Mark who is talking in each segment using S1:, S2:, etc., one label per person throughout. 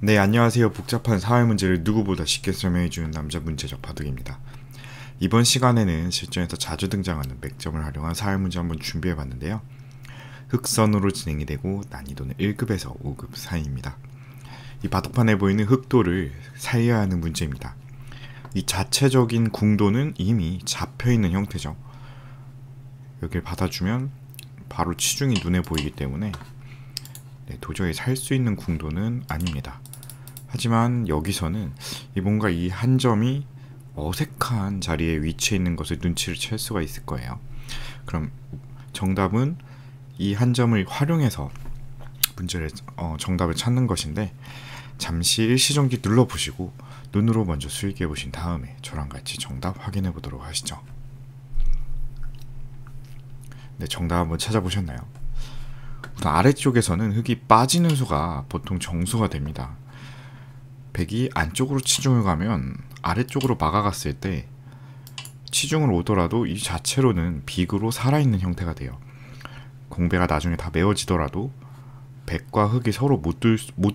S1: 네, 안녕하세요. 복잡한 사회 문제를 누구보다 쉽게 설명해주는 남자 문제적 바둑입니다. 이번 시간에는 실전에서 자주 등장하는 맥점을 활용한 사회 문제 한번 준비해봤는데요. 흑선으로 진행이 되고 난이도는 1급에서 5급 사이입니다. 이 바둑판에 보이는 흑도를 살려야 하는 문제입니다. 이 자체적인 궁도는 이미 잡혀있는 형태죠. 여기를 받아주면 바로 치중이 눈에 보이기 때문에 도저히 살 수 있는 궁도는 아닙니다. 하지만 여기서는 뭔가 이 한 점이 어색한 자리에 위치해 있는 것을 눈치를 챌 수가 있을 거예요. 그럼 정답은 이 한 점을 활용해서 정답을 찾는 것인데, 잠시 일시정지 눌러보시고 눈으로 먼저 수익해 보신 다음에 저랑 같이 정답 확인해 보도록 하시죠. 네, 정답 한번 찾아보셨나요? 우선 아래쪽에서는 흑이 빠지는 수가 보통 정수가 됩니다. 백이 안쪽으로 치중을 가면 아래쪽으로 막아갔을 때 치중을 오더라도 이 자체로는 빅으로 살아있는 형태가 돼요. 공배가 나중에 다 메워지더라도 백과 흑이 서로 못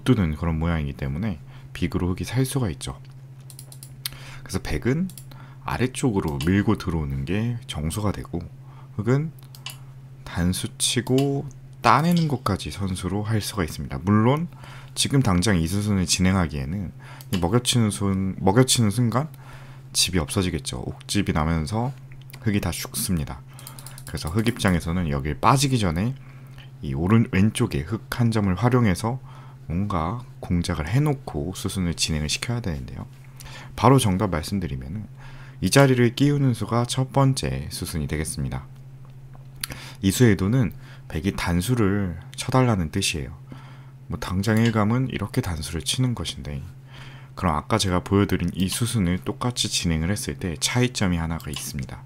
S1: 두는 그런 모양이기 때문에 빅으로 흑이 살 수가 있죠. 그래서 백은 아래쪽으로 밀고 들어오는 게 정수가 되고, 흑은 단수 치고 따내는 것까지 선수로 할 수가 있습니다. 물론 지금 당장 이 수순을 진행하기에는 먹여치는 순간 집이 없어지겠죠. 옥집이 나면서 흑이 다 죽습니다. 그래서 흑 입장에서는 여길 빠지기 전에 이 왼쪽에 흑 한 점을 활용해서 뭔가 공작을 해놓고 수순을 진행을 시켜야 되는데요. 바로 정답 말씀드리면 이 자리를 끼우는 수가 첫 번째 수순이 되겠습니다. 이 수에도는 백이 단수를 쳐달라는 뜻이에요. 당장 일감은 이렇게 단수를 치는 것인데, 그럼 아까 제가 보여드린 이 수순을 똑같이 진행을 했을 때 차이점이 하나가 있습니다.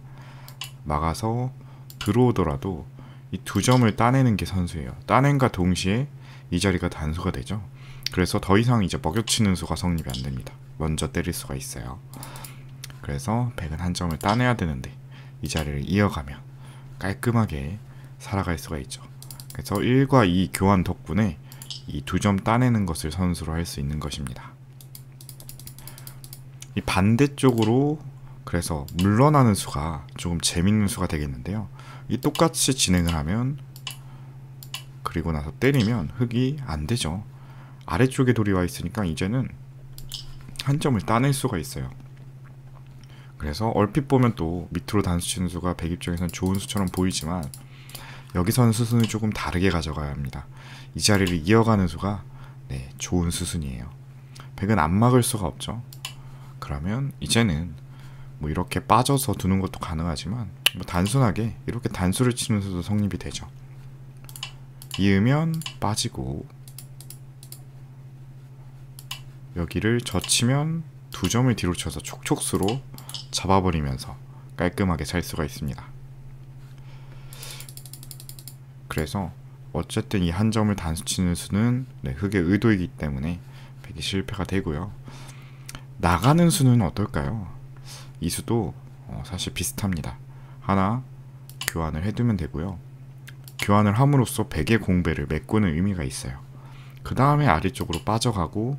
S1: 막아서 들어오더라도 이 두 점을 따내는 게 선수예요. 따낸과 동시에 이 자리가 단수가 되죠. 그래서 더 이상 이제 먹여치는 수가 성립이 안 됩니다. 먼저 때릴 수가 있어요. 그래서 백은 한 점을 따내야 되는데 이 자리를 이어가면 깔끔하게 살아갈 수가 있죠. 그래서 1과 2 교환 덕분에 이 두 점 따내는 것을 선수로 할 수 있는 것입니다. 이 반대쪽으로 그래서 물러나는 수가 조금 재밌는 수가 되겠는데요. 이 똑같이 진행을 하면, 그리고 나서 때리면 흑이 안 되죠. 아래쪽에 돌이 와 있으니까 이제는 한 점을 따낼 수가 있어요. 그래서 얼핏 보면 또 밑으로 단수 치는 수가 백 입장에서는 좋은 수처럼 보이지만, 여기서는 수순을 조금 다르게 가져가야 합니다. 이 자리를 이어가는 수가 좋은 수순이에요. 백은 안 막을 수가 없죠. 그러면 이제는 이렇게 빠져서 두는 것도 가능하지만 단순하게 이렇게 단수를 치는 수도 성립이 되죠. 이으면 빠지고 여기를 젖히면 두 점을 뒤로 쳐서 촉촉수로 잡아버리면서 깔끔하게 살 수가 있습니다. 그래서 어쨌든 이 한 점을 단수 치는 수는 흑의 의도이기 때문에 백이 실패가 되고요. 나가는 수는 어떨까요? 이 수도 사실 비슷합니다. 하나 교환을 해두면 되고요. 교환을 함으로써 백의 공배를 메꾸는 의미가 있어요. 그 다음에 아래쪽으로 빠져가고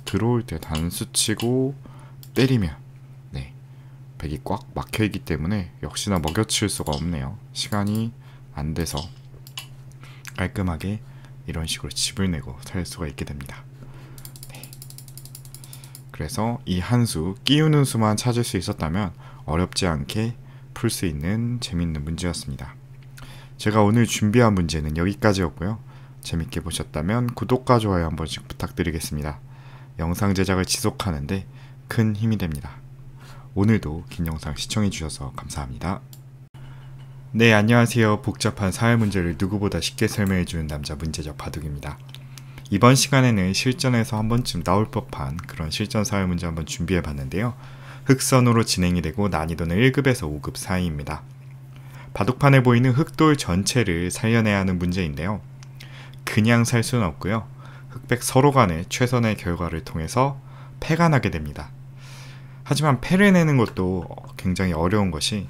S1: 들어올 때 단수 치고 때리면 백이 꽉 막혀있기 때문에 역시나 먹여칠 수가 없네요. 시간이 안 돼서 깔끔하게 이런 식으로 집을 내고 살 수가 있게 됩니다. 그래서 이 한 수, 끼우는 수만 찾을 수 있었다면 어렵지 않게 풀 수 있는 재밌는 문제였습니다. 제가 오늘 준비한 문제는 여기까지였고요. 재밌게 보셨다면 구독과 좋아요 한 번씩 부탁드리겠습니다. 영상 제작을 지속하는데 큰 힘이 됩니다. 오늘도 긴 영상 시청해주셔서 감사합니다. 네, 안녕하세요. 복잡한 사회 문제를 누구보다 쉽게 설명해주는 남자 문제적 바둑입니다. 이번 시간에는 실전에서 한 번쯤 나올 법한 그런 실전 사회 문제 한번 준비해봤는데요. 흑선으로 진행이 되고 난이도는 1급에서 5급 사이입니다. 바둑판에 보이는 흑돌 전체를 살려내야 하는 문제인데요. 그냥 살 수는 없고요. 흑백 서로 간의 최선의 결과를 통해서 패가 나게 됩니다. 하지만 패를 내는 것도 굉장히 어려운 것이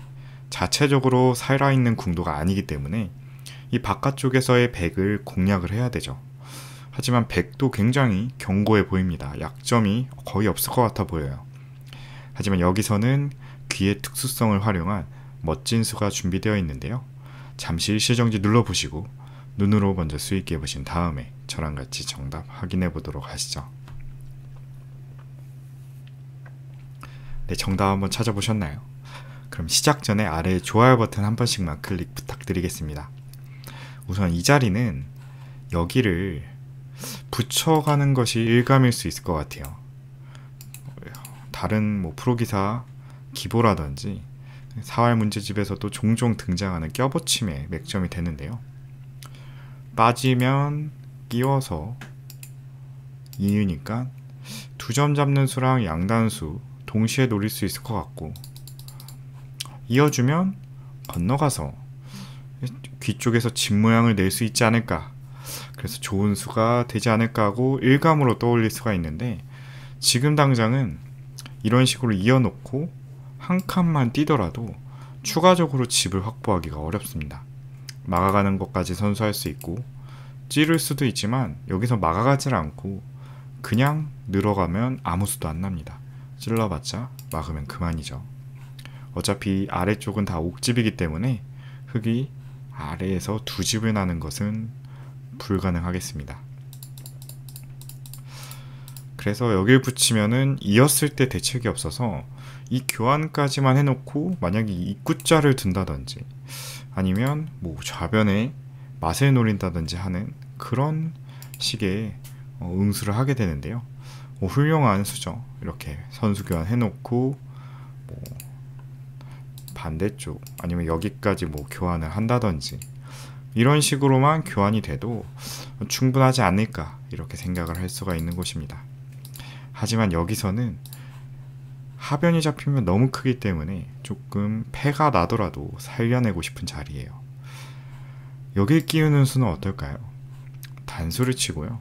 S1: 자체적으로 살아있는 궁도가 아니기 때문에 이 바깥쪽에서의 백을 공략을 해야 되죠. 하지만 백도 굉장히 견고해 보입니다. 약점이 거의 없을 것 같아 보여요. 하지만 여기서는 귀의 특수성을 활용한 멋진 수가 준비되어 있는데요. 잠시 일시정지 눌러보시고 눈으로 먼저 수익해 보신 다음에 저랑 같이 정답 확인해 보도록 하시죠. 네, 정답 한번 찾아보셨나요? 그럼 시작 전에 아래 좋아요 버튼 한 번씩만 클릭 부탁드리겠습니다. 우선 이 자리는 여기를 붙여가는 것이 일감일 수 있을 것 같아요. 다른 프로기사 기보라든지 사활 문제집에서도 종종 등장하는 껴붙임의 맥점이 되는데요. 빠지면 끼워서 이유니까 두 점 잡는 수랑 양단수 동시에 노릴 수 있을 것 같고, 이어주면 건너가서 귀 쪽에서 집 모양을 낼 수 있지 않을까, 그래서 좋은 수가 되지 않을까 하고 일감으로 떠올릴 수가 있는데, 지금 당장은 이런 식으로 이어놓고 한 칸만 뛰더라도 추가적으로 집을 확보하기가 어렵습니다. 막아가는 것까지 선수할 수 있고 찌를 수도 있지만, 여기서 막아가질 않고 그냥 늘어가면 아무 수도 안 납니다. 찔러봤자 막으면 그만이죠. 어차피 아래쪽은 다 옥집이기 때문에 흙이 아래에서 두 집을 나는 것은 불가능하겠습니다. 그래서 여길 붙이면은 이었을 때 대책이 없어서 이 교환까지만 해놓고 만약에 입구자를 둔다든지 아니면 좌변에 맛을 노린다든지 하는 그런 식의 응수를 하게 되는데요. 훌륭한 수죠. 이렇게 선수 교환 해놓고 반대쪽 아니면 여기까지 교환을 한다든지 이런 식으로만 교환이 돼도 충분하지 않을까, 이렇게 생각을 할 수가 있는 곳입니다. 하지만 여기서는 하변이 잡히면 너무 크기 때문에 조금 패가 나더라도 살려내고 싶은 자리예요. 여길 끼우는 수는 어떨까요? 단수를 치고요.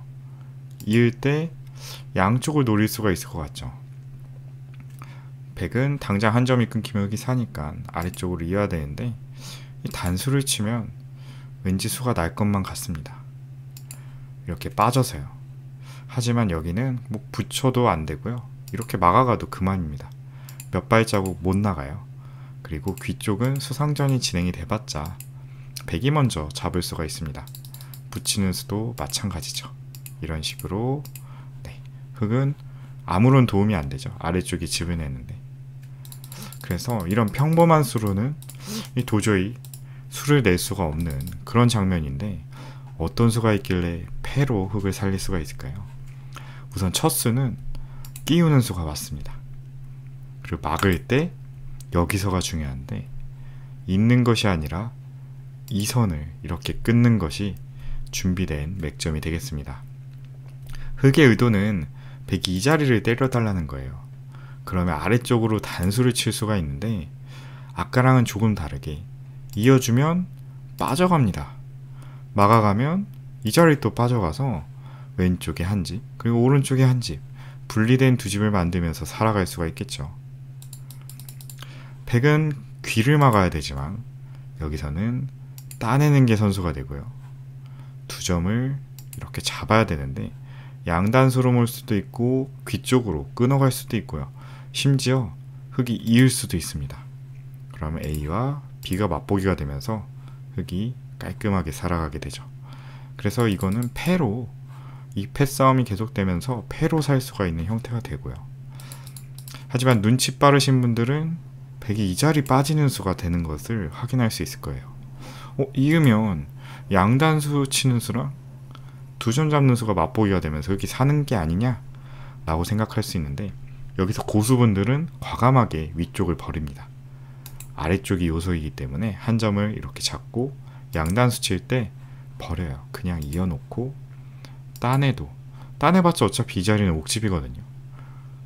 S1: 이을 때 양쪽을 노릴 수가 있을 것 같죠. 백은 당장 한 점이 끊기면 흙이 사니까 아래쪽으로 이어야 되는데, 이 단수를 치면 왠지 수가 날 것만 같습니다. 이렇게 빠져서요. 하지만 여기는 붙여도 안 되고요. 이렇게 막아가도 그만입니다. 몇 발자국 못 나가요. 그리고 귀 쪽은 수상전이 진행이 돼봤자 백이 먼저 잡을 수가 있습니다. 붙이는 수도 마찬가지죠. 이런 식으로 흙은 아무런 도움이 안 되죠. 아래쪽이 집을 내는데. 그래서 이런 평범한 수로는 도저히 수를 낼 수가 없는 그런 장면인데, 어떤 수가 있길래 패로 흙을 살릴 수가 있을까요? 우선 첫 수는 끼우는 수가 맞습니다. 그리고 막을 때 여기서가 중요한데, 있는 것이 아니라 이 선을 이렇게 끊는 것이 준비된 맥점이 되겠습니다. 흙의 의도는 백이 이 자리를 때려달라는 거예요. 그러면 아래쪽으로 단수를 칠 수가 있는데, 아까랑은 조금 다르게 이어주면 빠져갑니다. 막아가면 이 자리 또 빠져가서 왼쪽에 한 집, 그리고 오른쪽에 한 집, 분리된 두 집을 만들면서 살아갈 수가 있겠죠. 백은 귀를 막아야 되지만 여기서는 따내는 게 선수가 되고요. 두 점을 이렇게 잡아야 되는데 양단수로 몰 수도 있고 귀 쪽으로 끊어갈 수도 있고요. 심지어 흙이 이을 수도 있습니다. 그러면 A와 B가 맛보기가 되면서 흙이 깔끔하게 살아가게 되죠. 그래서 이거는 패로, 이 패싸움이 계속되면서 패로 살 수가 있는 형태가 되고요. 하지만 눈치 빠르신 분들은 백이 이 자리 빠지는 수가 되는 것을 확인할 수 있을 거예요. 이으면 양단수 치는 수랑 두 점 잡는 수가 맛보기가 되면서 흙이 사는 게 아니냐 라고 생각할 수 있는데, 여기서 고수분들은 과감하게 위쪽을 버립니다. 아래쪽이 요소이기 때문에 한 점을 이렇게 잡고 양단수 칠 때 버려요. 그냥 이어놓고 따내봤자 어차피 이 자리는 옥집이거든요.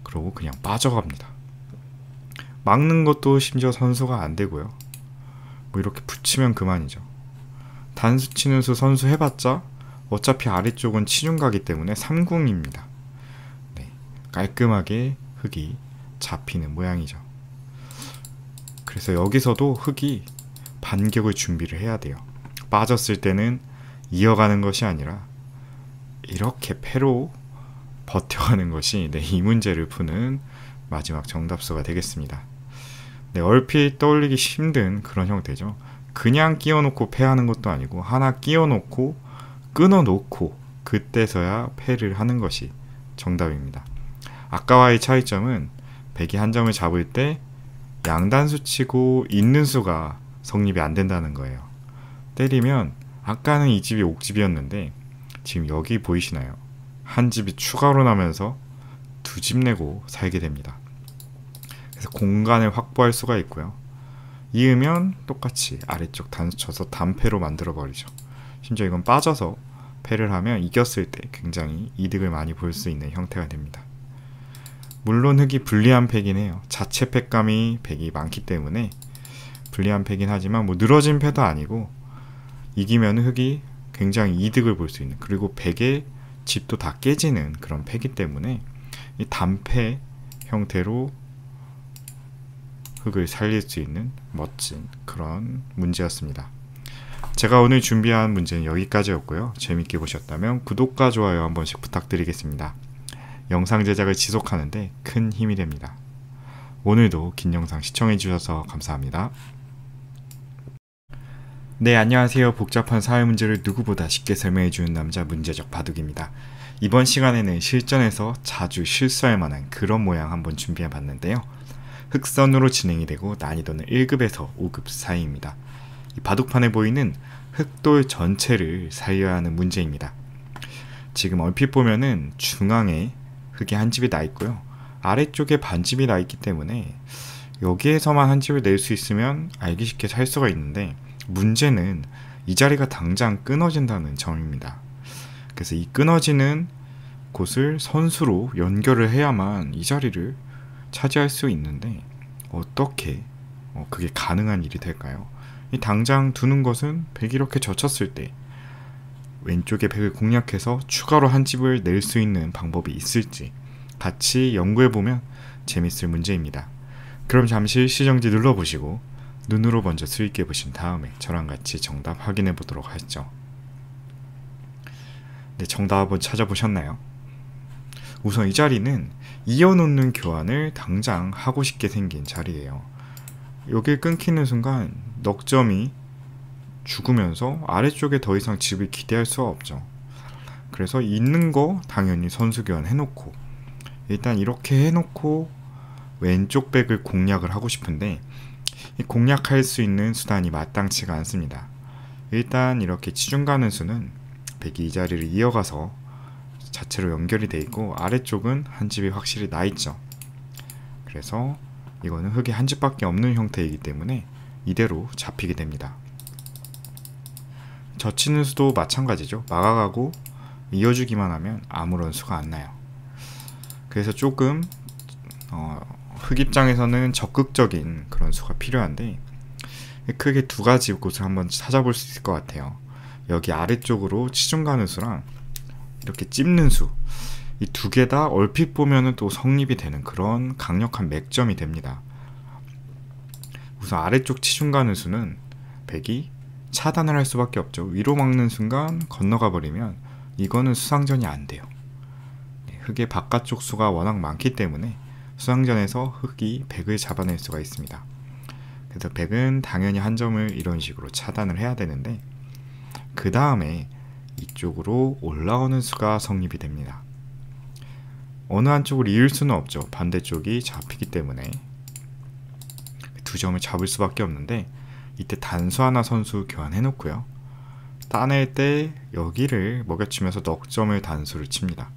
S1: 그러고 그냥 빠져갑니다. 막는 것도 심지어 선수가 안 되고요. 이렇게 붙이면 그만이죠. 단수 치는 수 선수 해봤자 어차피 아래쪽은 치중가기 때문에 3궁입니다. 깔끔하게 흙이 잡히는 모양이죠. 그래서 여기서도 흙이 반격을 준비를 해야 돼요. 빠졌을 때는 이어가는 것이 아니라 이렇게 패로 버텨가는 것이 이 문제를 푸는 마지막 정답수가 되겠습니다. 얼핏 떠올리기 힘든 그런 형태죠. 그냥 끼워놓고 패하는 것도 아니고 하나 끼워놓고 끊어놓고 그때서야 패를 하는 것이 정답입니다. 아까와의 차이점은 백이 한 점을 잡을 때 양단수 치고 있는 수가 성립이 안 된다는 거예요. 때리면 아까는 이 집이 옥집이었는데 지금 여기 보이시나요? 한 집이 추가로 나면서 두 집 내고 살게 됩니다. 그래서 공간을 확보할 수가 있고요. 이으면 똑같이 아래쪽 단수 쳐서 단패로 만들어 버리죠. 심지어 이건 빠져서 패를 하면 이겼을 때 굉장히 이득을 많이 볼 수 있는 형태가 됩니다. 물론 흑이 불리한 패긴 해요. 자체 패감이 백이 많기 때문에 불리한 패긴 하지만 늘어진 패도 아니고 이기면 흑이 굉장히 이득을 볼 수 있는, 그리고 백의 집도 다 깨지는 그런 패기 때문에 이 단패 형태로 흑을 살릴 수 있는 멋진 그런 문제였습니다. 제가 오늘 준비한 문제는 여기까지였고요. 재밌게 보셨다면 구독과 좋아요 한 번씩 부탁드리겠습니다. 영상 제작을 지속하는데 큰 힘이 됩니다. 오늘도 긴 영상 시청해주셔서 감사합니다. 네, 안녕하세요. 복잡한 사회 문제를 누구보다 쉽게 설명해주는 남자 문제적 바둑입니다. 이번 시간에는 실전에서 자주 실수할 만한 그런 모양 한번 준비해봤는데요. 흑선으로 진행이 되고 난이도는 1급에서 5급 사이입니다. 이 바둑판에 보이는 흑돌 전체를 살려야 하는 문제입니다. 지금 얼핏 보면은 중앙에 흑이 한 집이 나 있고요. 아래쪽에 반집이 나 있기 때문에 여기에서만 한 집을 낼 수 있으면 알기 쉽게 살 수가 있는데, 문제는 이 자리가 당장 끊어진다는 점입니다. 그래서 이 끊어지는 곳을 선수로 연결을 해야만 이 자리를 차지할 수 있는데 어떻게 그게 가능한 일이 될까요? 이 당장 두는 것은 백이 이렇게 젖혔을 때 왼쪽에 백을 공략해서 추가로 한 집을 낼 수 있는 방법이 있을지 같이 연구해보면 재밌을 문제입니다. 그럼 잠시 시정지 눌러보시고 눈으로 먼저 수익해 보신 다음에 저랑 같이 정답 확인해 보도록 하죠. 네, 정답은 찾아보셨나요? 우선 이 자리는 이어놓는 교환을 당장 하고 싶게 생긴 자리예요. 여길 끊기는 순간 넉점이 죽으면서 아래쪽에 더 이상 집을 기대할 수가 없죠. 그래서 있는 거 당연히 선수 교환 해놓고, 일단 이렇게 해놓고 왼쪽 백을 공략을 하고 싶은데 이 공략할 수 있는 수단이 마땅치가 않습니다. 일단 이렇게 치중 가는 수는 백이 이 자리를 이어가서 자체로 연결이 돼 있고 아래쪽은 한 집이 확실히 나 있죠. 그래서 이거는 흑이 한 집밖에 없는 형태이기 때문에 이대로 잡히게 됩니다. 젖히는 수도 마찬가지죠. 막아가고 이어주기만 하면 아무런 수가 안 나요. 그래서 조금 흑 입장에서는 적극적인 그런 수가 필요한데 크게 두 가지 곳을 한번 찾아볼 수 있을 것 같아요. 여기 아래쪽으로 치중 가는 수랑 이렇게 찝는 수, 이 두 개 다 얼핏 보면은 또 성립이 되는 그런 강력한 맥점이 됩니다. 우선 아래쪽 치중 가는 수는 백이 차단을 할 수밖에 없죠. 위로 막는 순간 건너가 버리면 이거는 수상전이 안 돼요. 흑의 바깥쪽 수가 워낙 많기 때문에 수상전에서 흑이 백을 잡아낼 수가 있습니다. 그래서 백은 당연히 한 점을 이런 식으로 차단을 해야 되는데 그 다음에 이쪽으로 올라오는 수가 성립이 됩니다. 어느 한쪽을 이을 수는 없죠. 반대쪽이 잡히기 때문에 두 점을 잡을 수밖에 없는데 이때 단수 하나 선수 교환해 놓고요. 따낼 때 여기를 먹여치면서 넉점을 단수를 칩니다.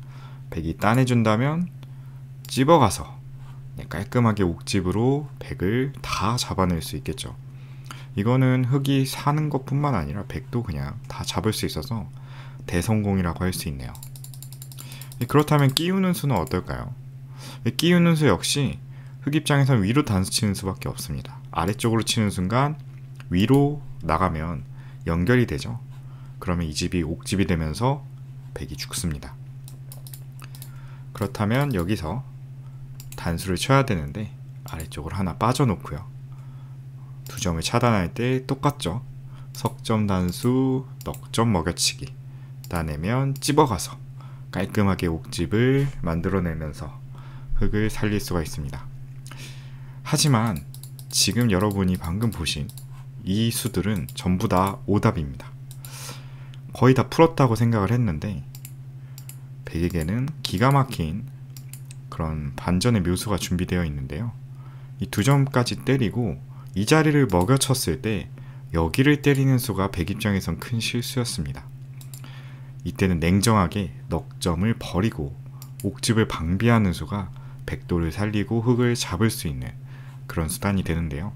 S1: 백이 따내준다면 찝어가서 깔끔하게 옥집으로 백을 다 잡아낼 수 있겠죠. 이거는 흑이 사는 것뿐만 아니라 백도 그냥 다 잡을 수 있어서 대성공이라고 할 수 있네요. 그렇다면 끼우는 수는 어떨까요? 끼우는 수 역시 흑 입장에서는 위로 단수 치는 수밖에 없습니다. 아래쪽으로 치는 순간 위로 나가면 연결이 되죠. 그러면 이 집이 옥집이 되면서 백이 죽습니다. 그렇다면 여기서 단수를 쳐야 되는데 아래쪽으로 하나 빠져놓고요. 두 점을 차단할 때 똑같죠. 석점 단수, 넉점 먹여치기 따내면 찝어가서 깔끔하게 옥집을 만들어내면서 흙을 살릴 수가 있습니다. 하지만 지금 여러분이 방금 보신 이 수들은 전부 다 오답입니다. 거의 다 풀었다고 생각을 했는데 백에게는 기가 막힌 그런 반전의 묘수가 준비되어 있는데요. 이 2점까지 때리고 이 자리를 먹여쳤을 때 여기를 때리는 수가 백 입장에선 큰 실수였습니다. 이때는 냉정하게 넉점을 버리고 옥집을 방비하는 수가 백도를 살리고 흙을 잡을 수 있는 그런 수단이 되는데요.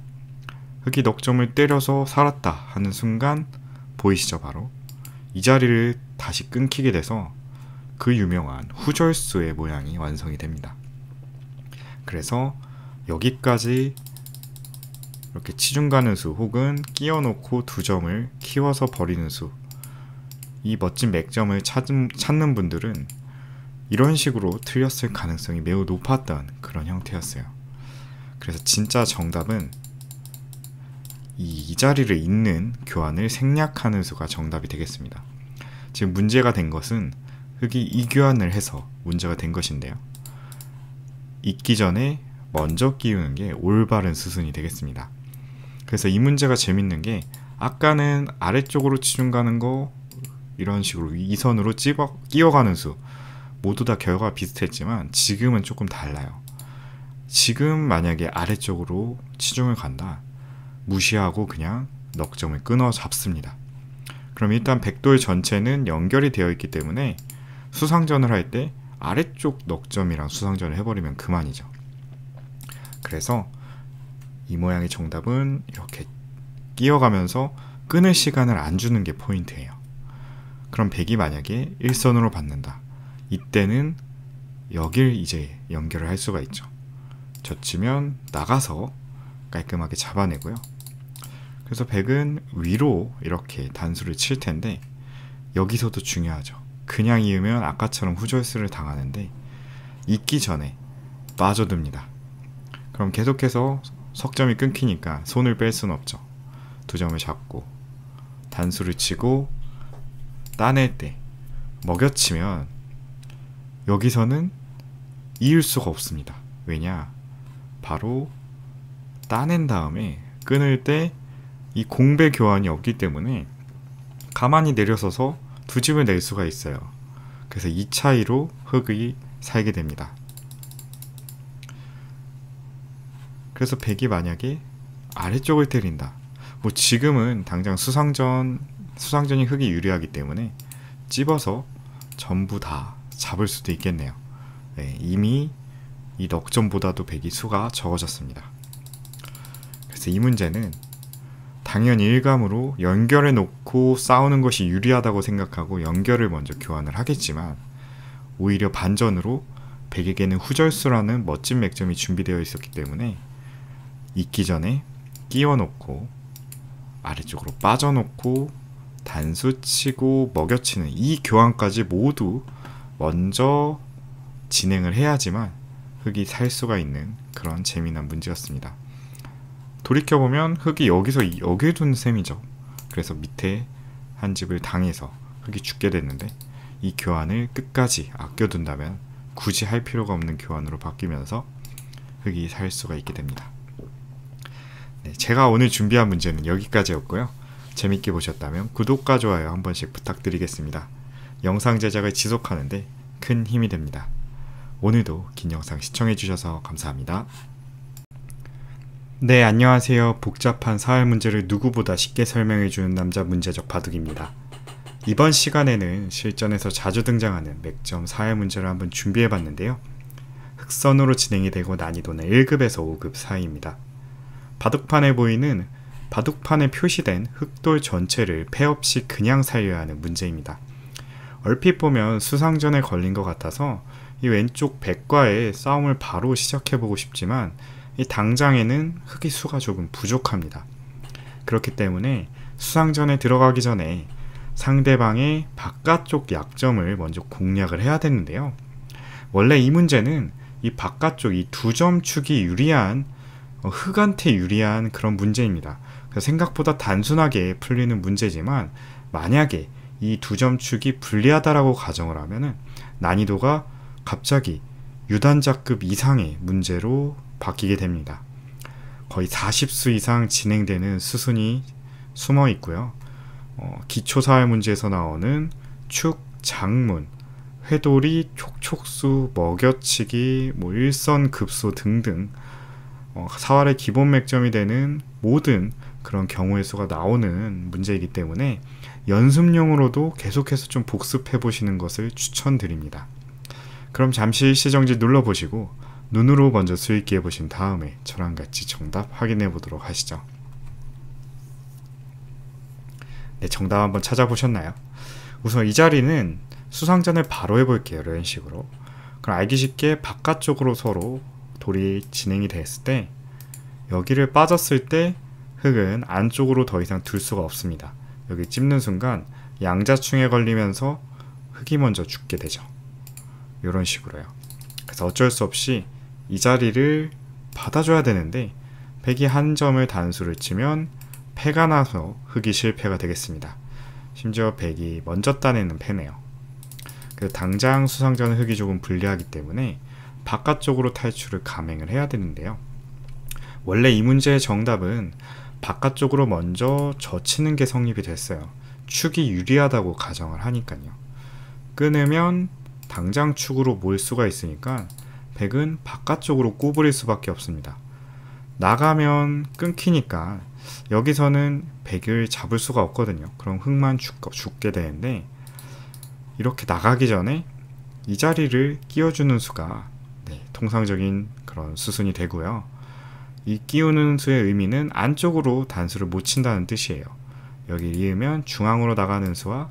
S1: 흙이 넉점을 때려서 살았다 하는 순간 보이시죠? 바로 이 자리를 다시 끊기게 돼서 그 유명한 후절수의 모양이 완성이 됩니다. 그래서 여기까지 이렇게 치중 가는 수 혹은 끼워놓고 2점을 키워서 버리는 수, 이 멋진 맥점을 찾는 분들은 이런 식으로 틀렸을 가능성이 매우 높았던 그런 형태였어요. 그래서 진짜 정답은 이 자리를 잇는 교환을 생략하는 수가 정답이 되겠습니다. 지금 문제가 된 것은 흙이 이 교환을 해서 문제가 된 것인데요. 잇기 전에 먼저 끼우는 게 올바른 수순이 되겠습니다. 그래서 이 문제가 재밌는 게 아까는 아래쪽으로 치중 가는 거 이런 식으로 이 선으로 끼워가는 수 모두 다 결과가 비슷했지만 지금은 조금 달라요. 지금 만약에 아래쪽으로 치중을 간다, 무시하고 그냥 넉점을 끊어 잡습니다. 그럼 일단 백돌 전체는 연결이 되어 있기 때문에 수상전을 할 때 아래쪽 넉점이랑 수상전을 해버리면 그만이죠. 그래서 이 모양의 정답은 이렇게 끼워가면서 끊을 시간을 안 주는 게 포인트예요. 그럼 백이 만약에 일선으로 받는다, 이때는 여길 이제 연결을 할 수가 있죠. 젖히면 나가서 깔끔하게 잡아내고요. 그래서 백은 위로 이렇게 단수를 칠 텐데 여기서도 중요하죠. 그냥 이으면 아까처럼 후절수를 당하는데 잇기 전에 빠져듭니다. 그럼 계속해서 석점이 끊기니까 손을 뺄 수는 없죠. 2점을 잡고 단수를 치고 따낼 때 먹여치면 여기서는 이을 수가 없습니다. 왜냐? 바로 따낸 다음에 끊을 때 이 공배 교환이 없기 때문에 가만히 내려서서 2집을 낼 수가 있어요. 그래서 이 차이로 흙이 살게 됩니다. 그래서 백이 만약에 아래쪽을 때린다, 뭐 지금은 당장 수상전이 흙이 유리하기 때문에 찝어서 전부 다 잡을 수도 있겠네요. 네, 이미 이 넉점보다도 백이 수가 적어졌습니다. 그래서 이 문제는 당연히 일감으로 연결해 놓고 싸우는 것이 유리하다고 생각하고 연결을 먼저 교환을 하겠지만 오히려 반전으로 백에게는 후절수라는 멋진 맥점이 준비되어 있었기 때문에 잇기 전에 끼워 놓고 아래쪽으로 빠져놓고 단수 치고 먹여치는 이 교환까지 모두 먼저 진행을 해야지만 흙이 살 수가 있는 그런 재미난 문제였습니다. 돌이켜보면 흙이 여기서 여기에 둔 셈이죠. 그래서 밑에 한 집을 당해서 흙이 죽게 됐는데 이 교환을 끝까지 아껴둔다면 굳이 할 필요가 없는 교환으로 바뀌면서 흙이 살 수가 있게 됩니다. 네, 제가 오늘 준비한 문제는 여기까지였고요. 재밌게 보셨다면 구독과 좋아요 한 번씩 부탁드리겠습니다. 영상 제작을 지속하는데 큰 힘이 됩니다. 오늘도 긴 영상 시청해주셔서 감사합니다. 네, 안녕하세요. 복잡한 사회 문제를 누구보다 쉽게 설명해주는 남자 문제적 바둑입니다. 이번 시간에는 실전에서 자주 등장하는 맥점 사회 문제를 한번 준비해봤는데요. 흑선으로 진행이 되고 난이도는 1급에서 5급 사이입니다. 바둑판에 보이는 바둑판에 표시된 흑돌 전체를 패 없이 그냥 살려야 하는 문제입니다. 얼핏 보면 수상전에 걸린 것 같아서 이 왼쪽 백과의 싸움을 바로 시작해보고 싶지만 이 당장에는 흙의 수가 조금 부족합니다. 그렇기 때문에 수상전에 들어가기 전에 상대방의 바깥쪽 약점을 먼저 공략을 해야 되는데요. 원래 이 문제는 이 바깥쪽 이 2점 축이 유리한 흙한테 유리한 그런 문제입니다. 그래서 생각보다 단순하게 풀리는 문제지만 만약에 이 2점 축이 불리하다라고 가정을 하면은 난이도가 갑자기 유단자급 이상의 문제로 바뀌게 됩니다. 거의 40수 이상 진행되는 수순이 숨어 있고요. 기초사회 문제에서 나오는 축, 장문, 회돌이, 촉촉수, 먹여치기, 일선급소 등등 사활의 기본 맥점이 되는 모든 그런 경우의 수가 나오는 문제이기 때문에 연습용으로도 계속해서 좀 복습해 보시는 것을 추천드립니다. 그럼 잠시 일시정지 눌러보시고 눈으로 먼저 수익기 해보신 다음에 저랑 같이 정답 확인해 보도록 하시죠. 네, 정답 한번 찾아보셨나요? 우선 이 자리는 수상전을 바로 해볼게요. 이런 식으로. 그럼 알기 쉽게 바깥쪽으로 서로 돌이 진행이 됐을 때 여기를 빠졌을 때 흙은 안쪽으로 더 이상 둘 수가 없습니다. 여기 찝는 순간 양자충에 걸리면서 흙이 먼저 죽게 되죠. 이런 식으로요. 그래서 어쩔 수 없이 이 자리를 받아줘야 되는데 백이 한 점을 단수를 치면 패가 나서 흙이 실패가 되겠습니다. 심지어 백이 먼저 따내는 패네요. 당장 수상전은 흙이 조금 불리하기 때문에 바깥쪽으로 탈출을 감행을 해야 되는데요. 원래 이 문제의 정답은 바깥쪽으로 먼저 젖히는 게 성립이 됐어요. 축이 유리하다고 가정을 하니까요. 끊으면 당장 축으로 몰 수가 있으니까 백은 바깥쪽으로 구부릴 수밖에 없습니다. 나가면 끊기니까 여기서는 백을 잡을 수가 없거든요. 그럼 흙만 죽게 되는데 이렇게 나가기 전에 이 자리를 끼워주는 수가 통상적인 그런 수순이 되고요. 이 끼우는 수의 의미는 안쪽으로 단수를 못 친다는 뜻이에요. 여기 이으면 중앙으로 나가는 수와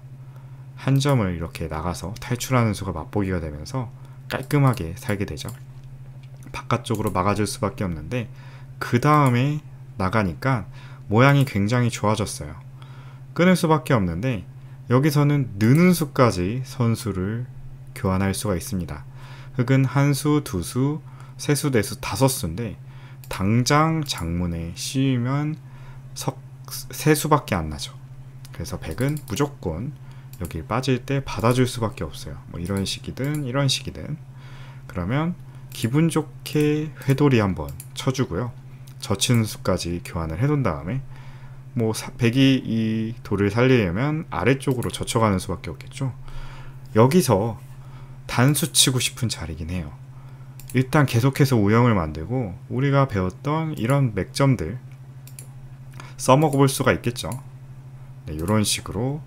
S1: 한 점을 이렇게 나가서 탈출하는 수가 맛보기가 되면서 깔끔하게 살게 되죠. 바깥쪽으로 막아줄 수밖에 없는데 그 다음에 나가니까 모양이 굉장히 좋아졌어요. 끊을 수밖에 없는데 여기서는 느는 수까지 선수를 교환할 수가 있습니다. 흙은 한 수, 두 수, 세 수, 네 수, 다섯 수인데 당장 장문에 씌우면 세 수밖에 안 나죠. 그래서 백은 무조건 여기 빠질 때 받아줄 수밖에 없어요. 이런 식이든 이런 식이든. 그러면 기분 좋게 회돌이 한번 쳐주고요. 젖히는 수까지 교환을 해둔 다음에 백이 이 돌을 살리려면 아래쪽으로 젖혀가는 수밖에 없겠죠. 여기서 단수 치고 싶은 자리긴 해요. 일단 계속해서 우영을 만들고 우리가 배웠던 이런 맥점들 써먹어 볼 수가 있겠죠. 이런 식으로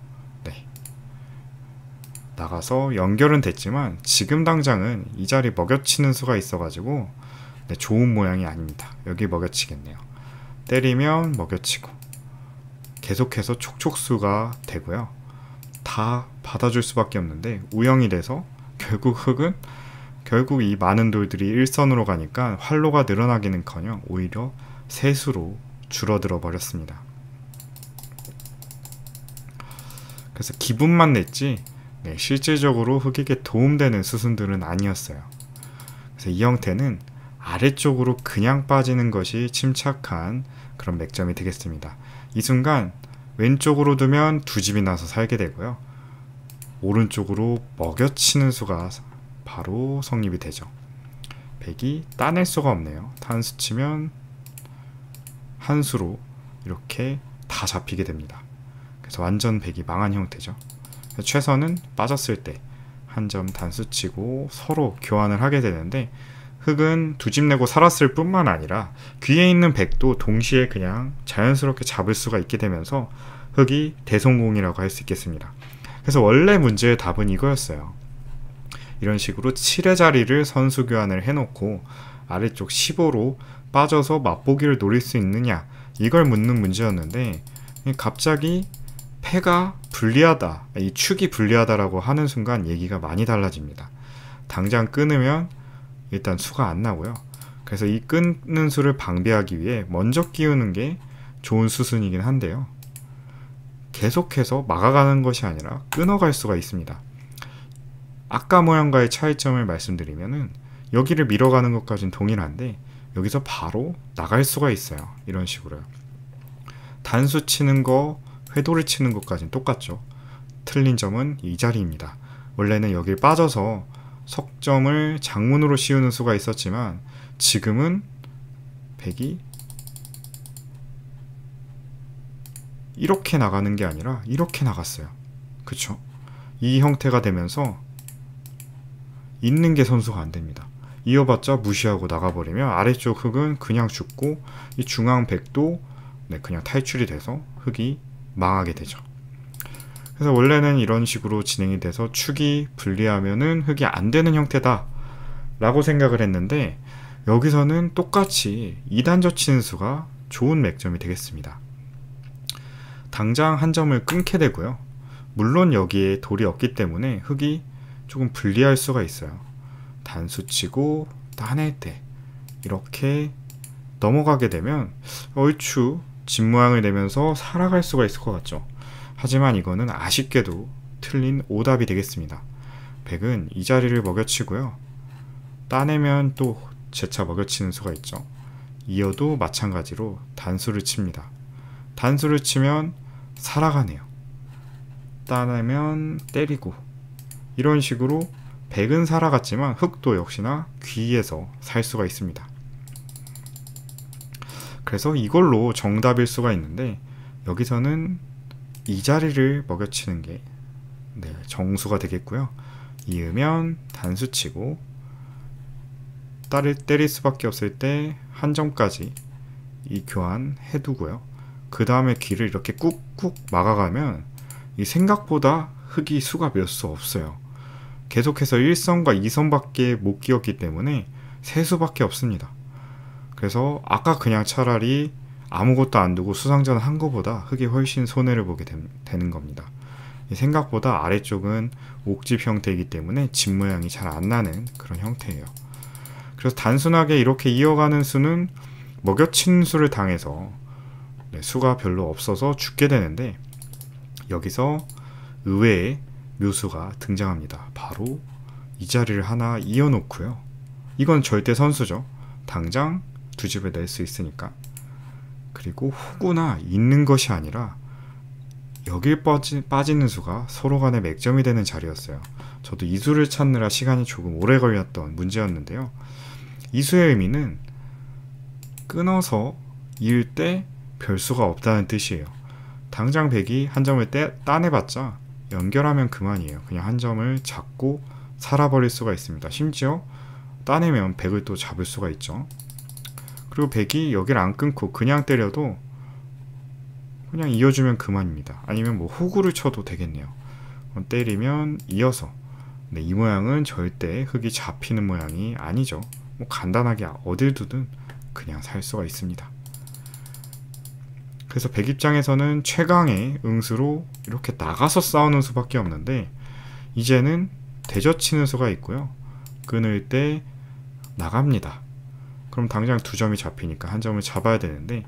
S1: 나가서 연결은 됐지만 지금 당장은 이 자리 먹여치는 수가 있어가지고 좋은 모양이 아닙니다. 여기 먹여치겠네요. 때리면 먹여치고 계속해서 촉촉수가 되고요. 다 받아줄 수밖에 없는데 우영이 돼서 결국 이 많은 돌들이 일선으로 가니까 활로가 늘어나기는커녕 오히려 세수로 줄어들어 버렸습니다. 그래서 기분만 냈지 실질적으로 흙에게 도움되는 수순들은 아니었어요. 그래서 이 형태는 아래쪽으로 그냥 빠지는 것이 침착한 그런 맥점이 되겠습니다. 이 순간 왼쪽으로 두면 두 집이 나서 살게 되고요. 오른쪽으로 먹여치는 수가 바로 성립이 되죠. 백이 따낼 수가 없네요. 단수 치면 한 수로 이렇게 다 잡히게 됩니다. 그래서 완전 백이 망한 형태죠. 최선은 빠졌을 때 한 점 단수 치고 서로 교환을 하게 되는데 흙은 두 집 내고 살았을 뿐만 아니라 귀에 있는 백도 동시에 그냥 자연스럽게 잡을 수가 있게 되면서 흙이 대성공이라고 할 수 있겠습니다. 그래서 원래 문제의 답은 이거였어요. 이런 식으로 7의 자리를 선수 교환을 해놓고 아래쪽 15로 빠져서 맛보기를 노릴 수 있느냐 이걸 묻는 문제였는데 갑자기 패가 불리하다, 이 축이 불리하다라고 하는 순간 얘기가 많이 달라집니다. 당장 끊으면 일단 수가 안 나고요. 그래서 이 끊는 수를 방비하기 위해 먼저 끼우는 게 좋은 수순이긴 한데요. 계속해서 막아가는 것이 아니라 끊어갈 수가 있습니다. 아까 모양과의 차이점을 말씀드리면은 여기를 밀어가는 것까지는 동일한데 여기서 바로 나갈 수가 있어요. 이런 식으로요. 단수 치는 거, 회돌을 치는 것까지는 똑같죠. 틀린 점은 이 자리입니다. 원래는 여길 빠져서 석점을 장문으로 씌우는 수가 있었지만 지금은 백이 이렇게 나가는 게 아니라 이렇게 나갔어요. 그쵸? 이 형태가 되면서 있는 게 선수가 안 됩니다. 이어봤자 무시하고 나가버리면 아래쪽 흑은 그냥 죽고 이 중앙 백도 그냥 탈출이 돼서 흑이 망하게 되죠. 그래서 원래는 이런 식으로 진행이 돼서 축이 분리하면은 흑이 안 되는 형태다 라고 생각을 했는데, 여기서는 똑같이 2단 젖히는 수가 좋은 맥점이 되겠습니다. 당장 한 점을 끊게 되고요. 물론 여기에 돌이 없기 때문에 흑이 조금 불리할 수가 있어요. 단수 치고 따낼 때 이렇게 넘어가게 되면 얼추 집 모양을 내면서 살아갈 수가 있을 것 같죠. 하지만 이거는 아쉽게도 틀린 오답이 되겠습니다. 백은 이 자리를 먹여치고요. 따내면 또 재차 먹여치는 수가 있죠. 이어도 마찬가지로 단수를 칩니다. 단수를 치면 살아가네요. 따내면 때리고, 이런 식으로 백은 살아갔지만 흑도 역시나 귀에서 살 수가 있습니다. 그래서 이걸로 정답일 수가 있는데, 여기서는 이 자리를 먹여치는 게 정수가 되겠고요. 이으면 단수 치고 딸을 때릴 수밖에 없을 때 한 점까지 이 교환해 두고요. 그 다음에 귀를 이렇게 꾹꾹 막아가면 이 생각보다 흑이 수가 몇 수 없어요. 계속해서 1선과 2선밖에 못 끼웠기 때문에 3수밖에 없습니다. 그래서 아까 그냥 차라리 아무것도 안 두고 수상전 한 거보다 흑이 훨씬 손해를 보게 되는 겁니다. 생각보다 아래쪽은 옥집 형태이기 때문에 집 모양이 잘 안 나는 그런 형태예요. 그래서 단순하게 이렇게 이어가는 수는 먹여친 수를 당해서 수가 별로 없어서 죽게 되는데, 여기서 의외의 묘수가 등장합니다. 바로 이 자리를 하나 이어놓고요. 이건 절대 선수죠. 당장 두 집을 낼 수 있으니까. 그리고 호구나 있는 것이 아니라 여길 빠지는 수가 서로 간에 맥점이 되는 자리였어요. 저도 이 수를 찾느라 시간이 조금 오래 걸렸던 문제였는데요. 이 수의 의미는 끊어서 이을 때 별수가 없다는 뜻이에요. 당장 백이 한 점을 따내봤자 연결하면 그만이에요. 그냥 한 점을 잡고 살아버릴 수가 있습니다. 심지어 따내면 백을 또 잡을 수가 있죠. 그리고 백이 여기를 안 끊고 그냥 때려도 그냥 이어주면 그만입니다. 아니면 뭐 호구를 쳐도 되겠네요. 때리면 이어서, 이 모양은 절대 흑이 잡히는 모양이 아니죠. 뭐 간단하게 어딜 두든 그냥 살 수가 있습니다. 그래서 백 입장에서는 최강의 응수로 이렇게 나가서 싸우는 수밖에 없는데, 이제는 대젖히는 수가 있고요. 끊을 때 나갑니다. 그럼 당장 두 점이 잡히니까 한 점을 잡아야 되는데,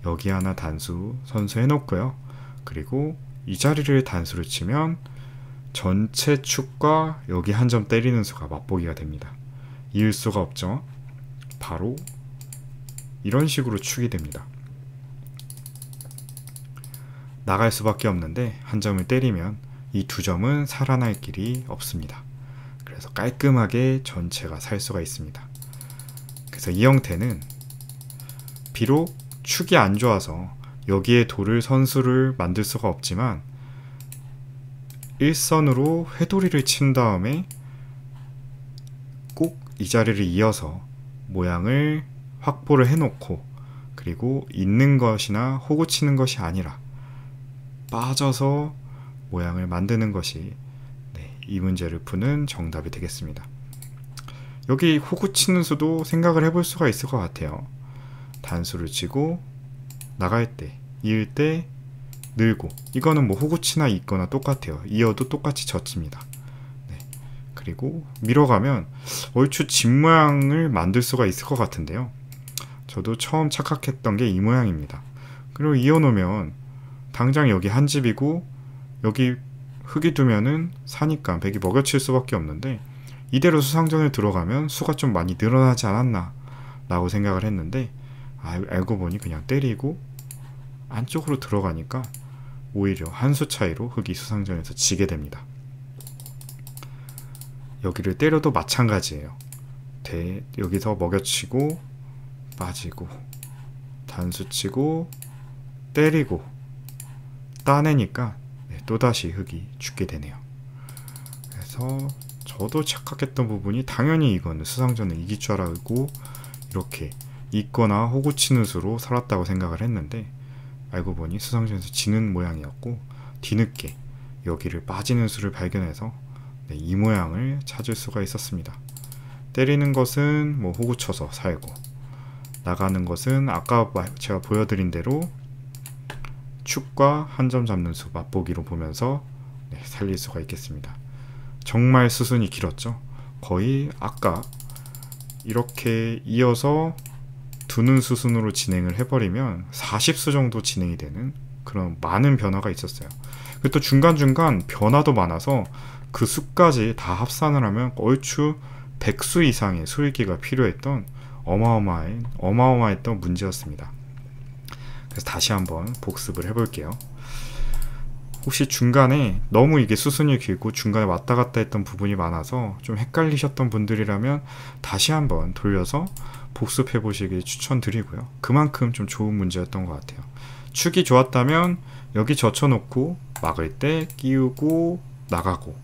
S1: 여기 하나 단수 선수해 놓고요. 그리고 이 자리를 단수를 치면 전체 축과 여기 한 점 때리는 수가 맛보기가 됩니다. 이을 수가 없죠. 바로 이런 식으로 축이 됩니다. 나갈 수밖에 없는데 한 점을 때리면 이 두 점은 살아날 길이 없습니다. 그래서 깔끔하게 전체가 살 수가 있습니다. 그래서 이 형태는 비록 축이 안 좋아서 여기에 돌을 선수를 만들 수가 없지만, 일선으로 회돌이를 친 다음에 꼭 이 자리를 이어서 모양을 확보를 해놓고, 그리고 있는 것이나 호구 치는 것이 아니라 빠져서 모양을 만드는 것이 이 문제를 푸는 정답이 되겠습니다. 여기 호구 치는 수도 생각을 해볼 수가 있을 것 같아요. 단수를 치고 나갈 때, 이을 때 늘고, 이거는 뭐 호구치나 있거나 똑같아요. 이어도 똑같이 젖힙니다. 그리고 밀어가면 얼추 집 모양을 만들 수가 있을 것 같은데요. 저도 처음 착각했던 게 이 모양입니다. 그리고 이어놓으면 당장 여기 한 집이고 여기 흙이 두면은 사니까 백이 먹여칠 수밖에 없는데, 이대로 수상전을 들어가면 수가 좀 많이 늘어나지 않았나 라고 생각을 했는데, 알고 보니 그냥 때리고 안쪽으로 들어가니까 오히려 한 수 차이로 흑이 수상전에서 지게 됩니다. 여기를 때려도 마찬가지예요. 여기서 먹여치고 빠지고 단수 치고 때리고 따내니까 또다시 흙이 죽게 되네요. 그래서 저도 착각했던 부분이 당연히 이거는 수상전은 이길 줄 알고 이렇게 있거나 호구 치는 수로 살았다고 생각을 했는데 알고 보니 수상전에서 지는 모양이었고 뒤늦게 여기를 빠지는 수를 발견해서 이 모양을 찾을 수가 있었습니다. 때리는 것은 뭐 호구 쳐서 살고 나가는 것은 아까 제가 보여드린 대로 축과 한 점 잡는 수 맛보기로 보면서 살릴 수가 있겠습니다. 정말 수순이 길었죠. 거의 아까 이렇게 이어서 두는 수순으로 진행을 해버리면 40수 정도 진행이 되는 그런 많은 변화가 있었어요. 그리고 또 중간중간 변화도 많아서 그 수까지 다 합산을 하면 얼추 100수 이상의 수익기가 필요했던 어마어마했던 문제였습니다. 그래서 다시 한번 복습을 해볼게요. 혹시 중간에 너무 이게 수순이 길고 중간에 왔다 갔다 했던 부분이 많아서 좀 헷갈리셨던 분들이라면 다시 한번 돌려서 복습해 보시길 추천드리고요. 그만큼 좀 좋은 문제였던 것 같아요. 축이 좋았다면 여기 젖혀놓고 막을 때 끼우고 나가고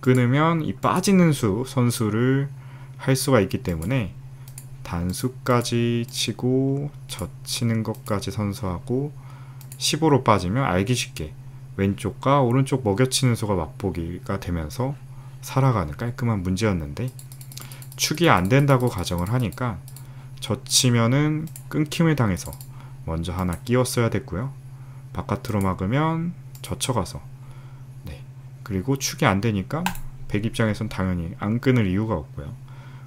S1: 끊으면 이 빠지는 선수를 할 수가 있기 때문에 단수까지 치고 젖히는 것까지 선수하고 15로 빠지면 알기 쉽게 왼쪽과 오른쪽 먹여치는 수가 맛보기가 되면서 살아가는 깔끔한 문제였는데 축이 안 된다고 가정을 하니까 젖히면은 끊김을 당해서 먼저 하나 끼웠어야 됐고요. 바깥으로 막으면 젖혀가서 그리고 축이 안 되니까 백 입장에선 당연히 안 끊을 이유가 없고요.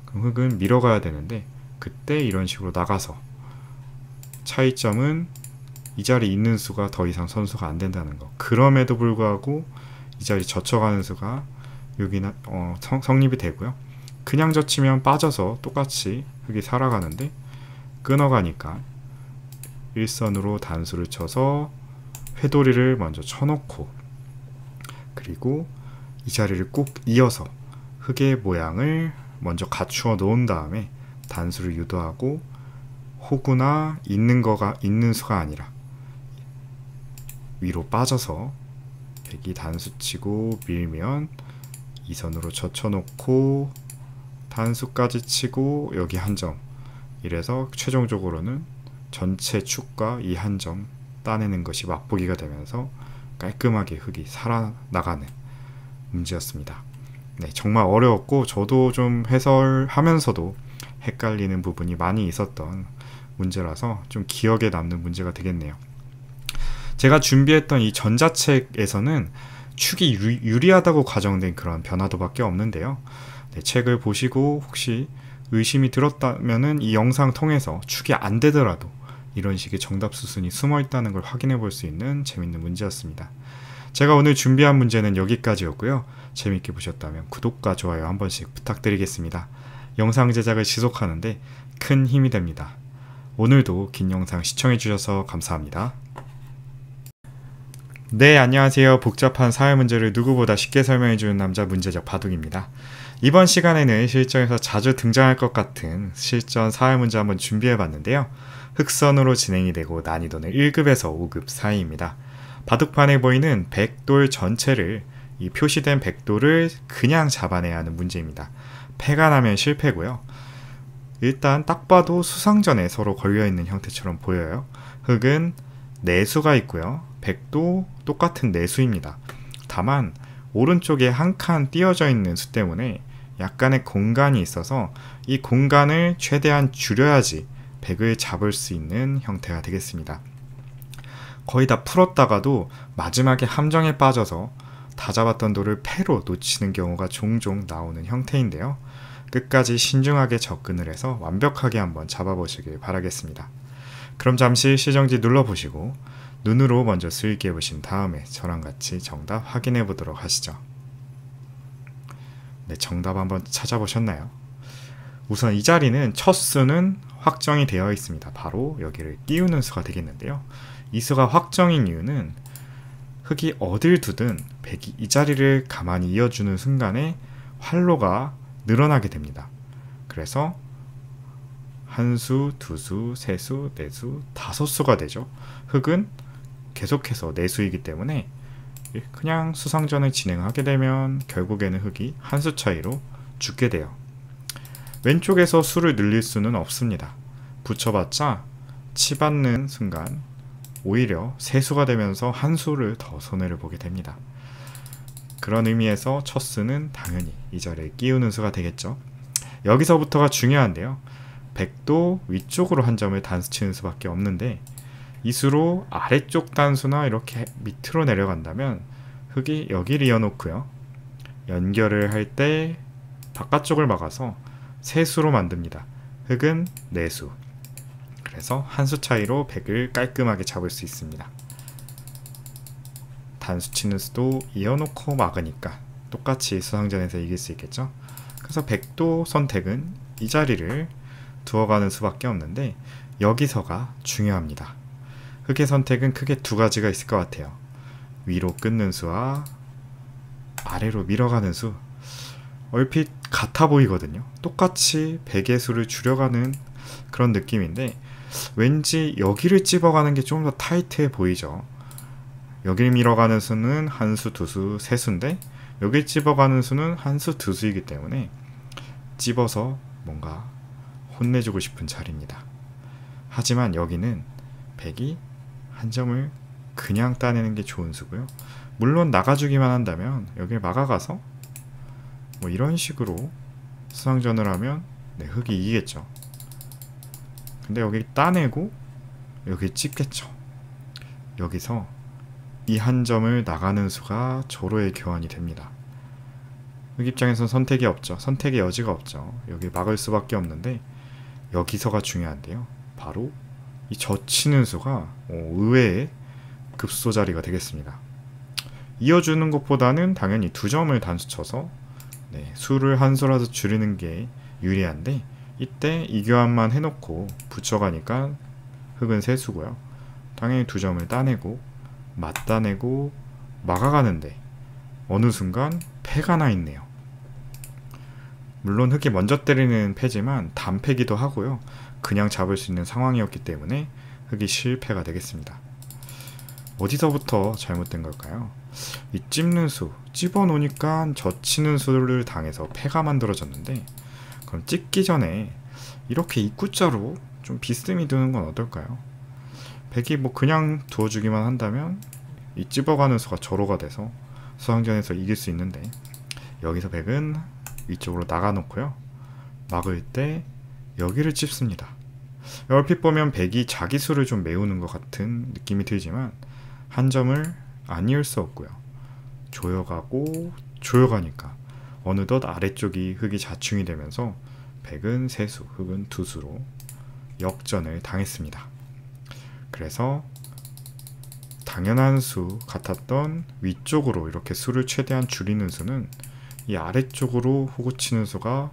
S1: 그럼 흙은 밀어가야 되는데 그때 이런 식으로 나가서 차이점은 이 자리에 있는 수가 더 이상 선수가 안 된다는 거. 그럼에도 불구하고 이 자리 젖혀가는 수가 여기나 성립이 되고요. 그냥 젖히면 빠져서 똑같이 흙이 살아가는데 끊어가니까 일선으로 단수를 쳐서 회돌이를 먼저 쳐놓고 그리고 이 자리를 꼭 이어서 흙의 모양을 먼저 갖추어 놓은 다음에 단수를 유도하고 호구나 있는 수가 아니라 위로 빠져서 백이 단수 치고 밀면 이선으로 젖혀놓고 단수까지 치고 여기 한 점 이래서 최종적으로는 전체 축과 이 한 점 따내는 것이 맛보기가 되면서 깔끔하게 흙이 살아나가는 문제였습니다. 네, 정말 어려웠고 저도 좀 해설하면서도 헷갈리는 부분이 많이 있었던 문제라서 좀 기억에 남는 문제가 되겠네요. 제가 준비했던 이 전자책에서는 축이 유리하다고 가정된 그런 변화도밖에 없는데요. 네, 책을 보시고 혹시 의심이 들었다면은 이 영상 통해서 축이 안 되더라도 이런 식의 정답 수순이 숨어 있다는 걸 확인해 볼 수 있는 재밌는 문제였습니다. 제가 오늘 준비한 문제는 여기까지였고요. 재밌게 보셨다면 구독과 좋아요 한 번씩 부탁드리겠습니다. 영상 제작을 지속하는데 큰 힘이 됩니다. 오늘도 긴 영상 시청해 주셔서 감사합니다. 네, 안녕하세요. 복잡한 사회 문제를 누구보다 쉽게 설명해 주는 남자 문제적 바둑입니다. 이번 시간에는 실전에서 자주 등장할 것 같은 실전 사회 문제 한번 준비해 봤는데요. 흑선으로 진행이 되고 난이도는 1급에서 5급 사이입니다. 바둑판에 보이는 백돌 전체를 이 표시된 백돌을 그냥 잡아내야 하는 문제입니다. 패가 나면 실패고요. 일단 딱 봐도 수상전에 서로 걸려있는 형태처럼 보여요. 흑은 내수가 있고요. 백도 똑같은 내수입니다. 다만 오른쪽에 한 칸 띄어져 있는 수 때문에 약간의 공간이 있어서 이 공간을 최대한 줄여야지 백을 잡을 수 있는 형태가 되겠습니다. 거의 다 풀었다가도 마지막에 함정에 빠져서 다 잡았던 돌을 패로 놓치는 경우가 종종 나오는 형태인데요. 끝까지 신중하게 접근을 해서 완벽하게 한번 잡아보시길 바라겠습니다. 그럼 잠시 시정지 눌러보시고 눈으로 먼저 스위게 보신 다음에 저랑 같이 정답 확인해 보도록 하시죠. 네, 정답 한번 찾아보셨나요? 우선 이 자리는 첫 수는 확정이 되어 있습니다. 바로 여기를 띄우는 수가 되겠는데요. 이 수가 확정인 이유는 흑이 어딜 두든 백이 이 자리를 가만히 이어주는 순간에 활로가 늘어나게 됩니다. 그래서 한수, 두수, 세수, 네수, 다섯수가 되죠. 흑은 계속해서 내수이기 때문에 그냥 수상전을 진행하게 되면 결국에는 흑이 한 수 차이로 죽게 돼요. 왼쪽에서 수를 늘릴 수는 없습니다. 붙여봤자 치받는 순간 오히려 세수가 되면서 한 수를 더 손해를 보게 됩니다. 그런 의미에서 첫 수는 당연히 이 자리에 끼우는 수가 되겠죠. 여기서부터가 중요한데요. 백도 위쪽으로 한 점을 단수 치는 수밖에 없는데 이 수로 아래쪽 단수나 이렇게 밑으로 내려간다면 흑이 여기를 이어놓고요. 연결을 할 때 바깥쪽을 막아서 세수로 만듭니다. 흑은 네수. 그래서 한 수 차이로 백을 깔끔하게 잡을 수 있습니다. 단수 치는 수도 이어놓고 막으니까 똑같이 수상전에서 이길 수 있겠죠. 그래서 백도 선택은 이 자리를 두어가는 수밖에 없는데 여기서가 중요합니다. 흑의 선택은 크게 두 가지가 있을 것 같아요. 위로 끊는 수와 아래로 밀어가는 수. 얼핏 같아 보이거든요. 똑같이 백의 수를 줄여가는 그런 느낌인데 왠지 여기를 찝어가는 게 좀 더 타이트해 보이죠. 여기를 밀어가는 수는 한 수, 두 수, 세 수인데 여기 찝어가는 수는 한 수, 두 수이기 때문에 찝어서 뭔가 혼내주고 싶은 자리입니다. 하지만 여기는 백이 한 점을 그냥 따내는 게 좋은 수고요. 물론 나가주기만 한다면 여기를 막아가서 뭐 이런 식으로 수상전을 하면 흑이 이기겠죠. 근데 여기 따내고 여기 찝겠죠. 여기서 이 한 점을 나가는 수가 조로의 교환이 됩니다. 흑 입장에선 선택이 없죠. 선택의 여지가 없죠. 여기 막을 수밖에 없는데 여기서가 중요한데요. 바로 이 젖히는 수가 의외의 급소 자리가 되겠습니다. 이어주는 것보다는 당연히 두 점을 단수 쳐서 수를 한 수라도 줄이는 게 유리한데 이때 이 교환만 해놓고 붙여가니까 흑은 세 수고요. 당연히 두 점을 따내고 맞따내고 막아가는데 어느 순간 패가 나 있네요. 물론 흑이 먼저 때리는 패지만 단패기도 하고요. 그냥 잡을 수 있는 상황이었기 때문에 흑이 실패가 되겠습니다. 어디서부터 잘못된 걸까요? 이 찝는 수, 찝어놓으니까 젖히는 수를 당해서 패가 만들어졌는데 그럼 찝기 전에 이렇게 입구자로 좀 비스듬히 두는 건 어떨까요? 백이 뭐 그냥 두어주기만 한다면 이 찝어가는 수가 절호가 돼서 수상전에서 이길 수 있는데 여기서 백은 위쪽으로 나가놓고요. 막을 때 여기를 찝습니다. 얼핏 보면 백이 자기 수를 좀 메우는 것 같은 느낌이 들지만 한 점을 안 이을 수 없고요. 조여가고 조여가니까 어느덧 아래쪽이 흑이 자충이 되면서 백은 세수, 흑은 두수로 역전을 당했습니다. 그래서 당연한 수 같았던 위쪽으로 이렇게 수를 최대한 줄이는 수는 이 아래쪽으로 호구치는 수가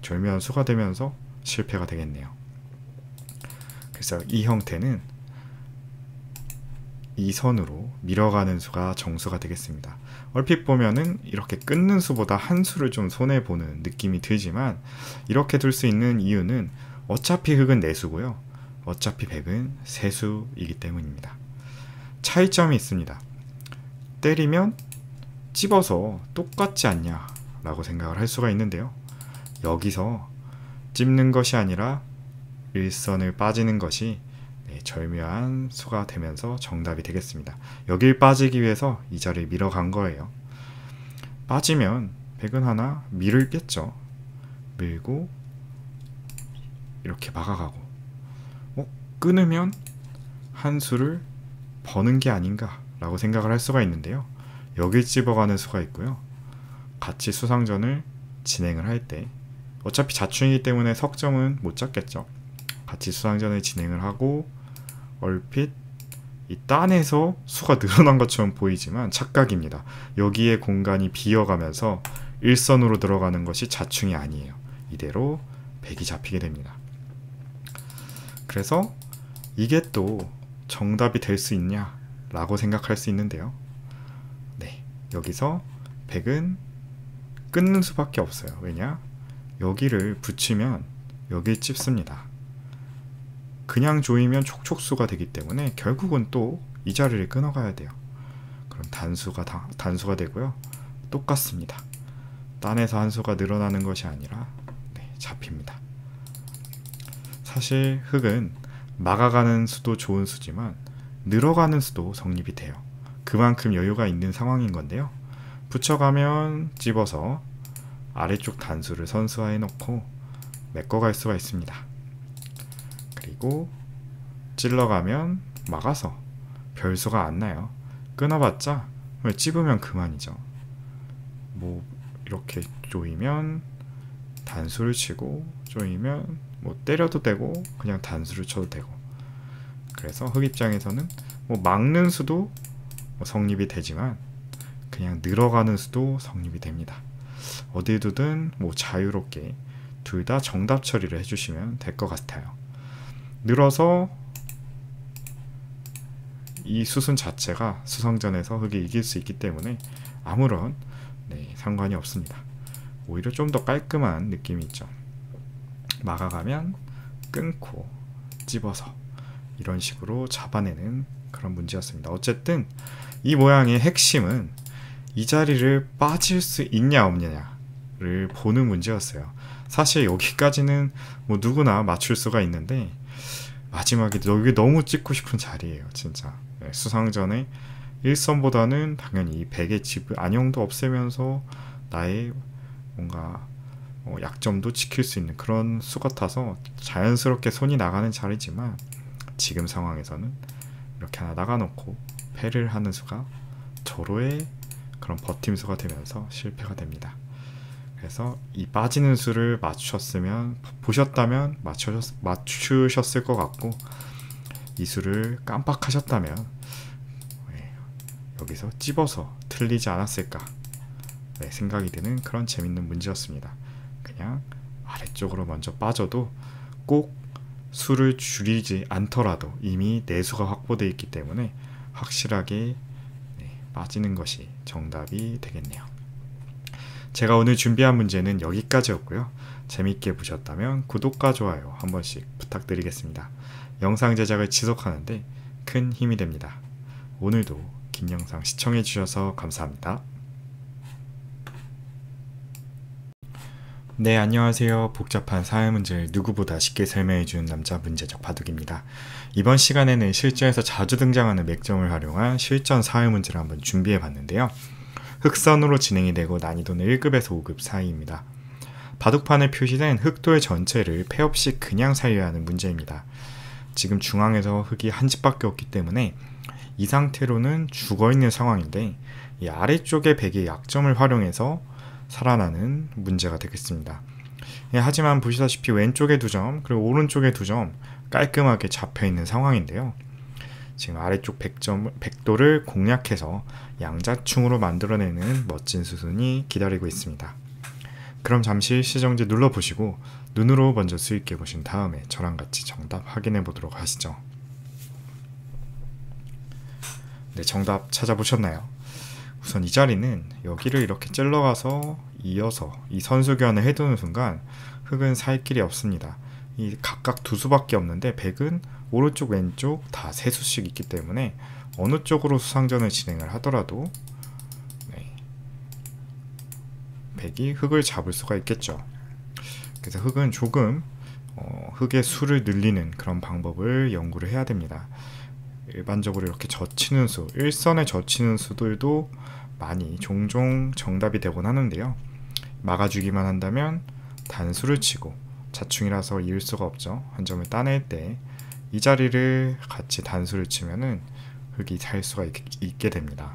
S1: 절묘한 수가 되면서 실패가 되겠네요. 그래서 이 형태는 이 선으로 밀어가는 수가 정수가 되겠습니다. 얼핏 보면은 이렇게 끊는 수보다 한 수를 좀 손해보는 느낌이 들지만 이렇게 둘 수 있는 이유는 어차피 흑은 내수고요. 어차피 백은 세수이기 때문입니다. 차이점이 있습니다. 때리면 찝어서 똑같지 않냐 라고 생각을 할 수가 있는데요. 여기서 찝는 것이 아니라 일선을 빠지는 것이 절묘한 수가 되면서 정답이 되겠습니다. 여길 빠지기 위해서 이 자리를 밀어간 거예요. 빠지면 백은 하나 밀겠죠. 밀고 이렇게 막아가고 끊으면 한 수를 버는 게 아닌가 라고 생각을 할 수가 있는데요. 여길 찝어가는 수가 있고요. 같이 수상전을 진행을 할 때 어차피 자충이기 때문에 석점은 못 잡겠죠. 같이 수상전을 진행을 하고 얼핏 이 딴에서 수가 늘어난 것처럼 보이지만 착각입니다. 여기에 공간이 비어가면서 일선으로 들어가는 것이 자충이 아니에요. 이대로 백이 잡히게 됩니다. 그래서 이게 또 정답이 될 수 있냐 라고 생각할 수 있는데요. 여기서 백은 끊는 수밖에 없어요. 왜냐? 여기를 붙이면 여기 찝습니다. 그냥 조이면 촉촉수가 되기 때문에 결국은 또 이 자리를 끊어가야 돼요. 그럼 단수가 되고요. 똑같습니다. 딴에서 한 수가 늘어나는 것이 아니라 잡힙니다. 사실 흙은 막아가는 수도 좋은 수지만 늘어가는 수도 성립이 돼요. 그만큼 여유가 있는 상황인 건데요. 붙여가면 집어서 아래쪽 단수를 선수화해 놓고 메꿔갈 수가 있습니다. 그리고 찔러가면 막아서 별수가 안 나요. 끊어봤자 찝으면 그만이죠. 뭐 이렇게 조이면 단수를 치고, 조이면 뭐 때려도 되고 그냥 단수를 쳐도 되고. 그래서 흙 입장에서는 뭐 막는 수도 성립이 되지만 그냥 늘어가는 수도 성립이 됩니다. 어디에 두든 뭐 자유롭게 둘 다 정답 처리를 해주시면 될 것 같아요. 늘어서 이 수순 자체가 수성전에서 흙이 이길 수 있기 때문에 아무런 상관이 없습니다. 오히려 좀 더 깔끔한 느낌이 있죠. 막아가면 끊고 찝어서 이런 식으로 잡아내는 그런 문제였습니다. 어쨌든 이 모양의 핵심은 이 자리를 빠질 수 있냐 없느냐를 보는 문제였어요. 사실 여기까지는 뭐 누구나 맞출 수가 있는데 마지막에 여기 너무 찍고 싶은 자리예요. 진짜 수상전에 1선보다는 당연히 이 100의 집 안형도 없애면서 나의 뭔가 약점도 지킬 수 있는 그런 수 같아서 자연스럽게 손이 나가는 자리지만 지금 상황에서는 이렇게 하나 나가놓고 패를 하는 수가 절호의 그런 버팀수가 되면서 실패가 됩니다. 그래서 이 빠지는 수를 보셨다면 맞추셨을 것 같고, 이 수를 깜빡하셨다면 여기서 찝어서 틀리지 않았을까 생각이 드는 그런 재밌는 문제였습니다. 그냥 아래쪽으로 먼저 빠져도 꼭 수를 줄이지 않더라도 이미 내수가 확보되어 있기 때문에 확실하게 빠지는 것이 정답이 되겠네요. 제가 오늘 준비한 문제는 여기까지였고요. 재밌게 보셨다면 구독과 좋아요 한 번씩 부탁드리겠습니다. 영상 제작을 지속하는데 큰 힘이 됩니다. 오늘도 긴 영상 시청해 주셔서 감사합니다. 네, 안녕하세요. 복잡한 사회 문제를 누구보다 쉽게 설명해 주는 남자 문제적 바둑입니다. 이번 시간에는 실전에서 자주 등장하는 맥점을 활용한 실전 사회 문제를 한번 준비해 봤는데요. 흑선으로 진행이 되고 난이도는 1급에서 5급 사이입니다. 바둑판에 표시된 흑돌 전체를 패 없이 그냥 살려야 하는 문제입니다. 지금 중앙에서 흑이 한 집밖에 없기 때문에 이 상태로는 죽어있는 상황인데 이 아래쪽의 백의 약점을 활용해서 살아나는 문제가 되겠습니다. 하지만 보시다시피 왼쪽에 2점 그리고 오른쪽에 2점 깔끔하게 잡혀있는 상황인데요. 지금 아래쪽 백도를 공략해서 양자충으로 만들어내는 멋진 수순이 기다리고 있습니다. 그럼 잠시 시정지 눌러보시고 눈으로 먼저 수익해 보신 다음에 저랑 같이 정답 확인해 보도록 하시죠. 네, 정답 찾아보셨나요? 우선 이 자리는 여기를 이렇게 찔러가서 이어서 이 선수견을 해두는 순간 흑은 살 길이 없습니다. 이 각각 2수밖에 없는데 백은 오른쪽 왼쪽 다 3수씩 있기 때문에 어느 쪽으로 수상전을 진행을 하더라도 백이 흑을 잡을 수가 있겠죠. 그래서 흑은 조금 흑의 수를 늘리는 그런 방법을 연구를 해야 됩니다. 일반적으로 이렇게 젖히는 수, 일선에 젖히는 수들도 종종 정답이 되곤 하는데요. 막아주기만 한다면 단수를 치고 자충이라서 이을 수가 없죠. 한 점을 따낼 때 이 자리를 같이 단수를 치면은 흑이 살 수가 있게 됩니다.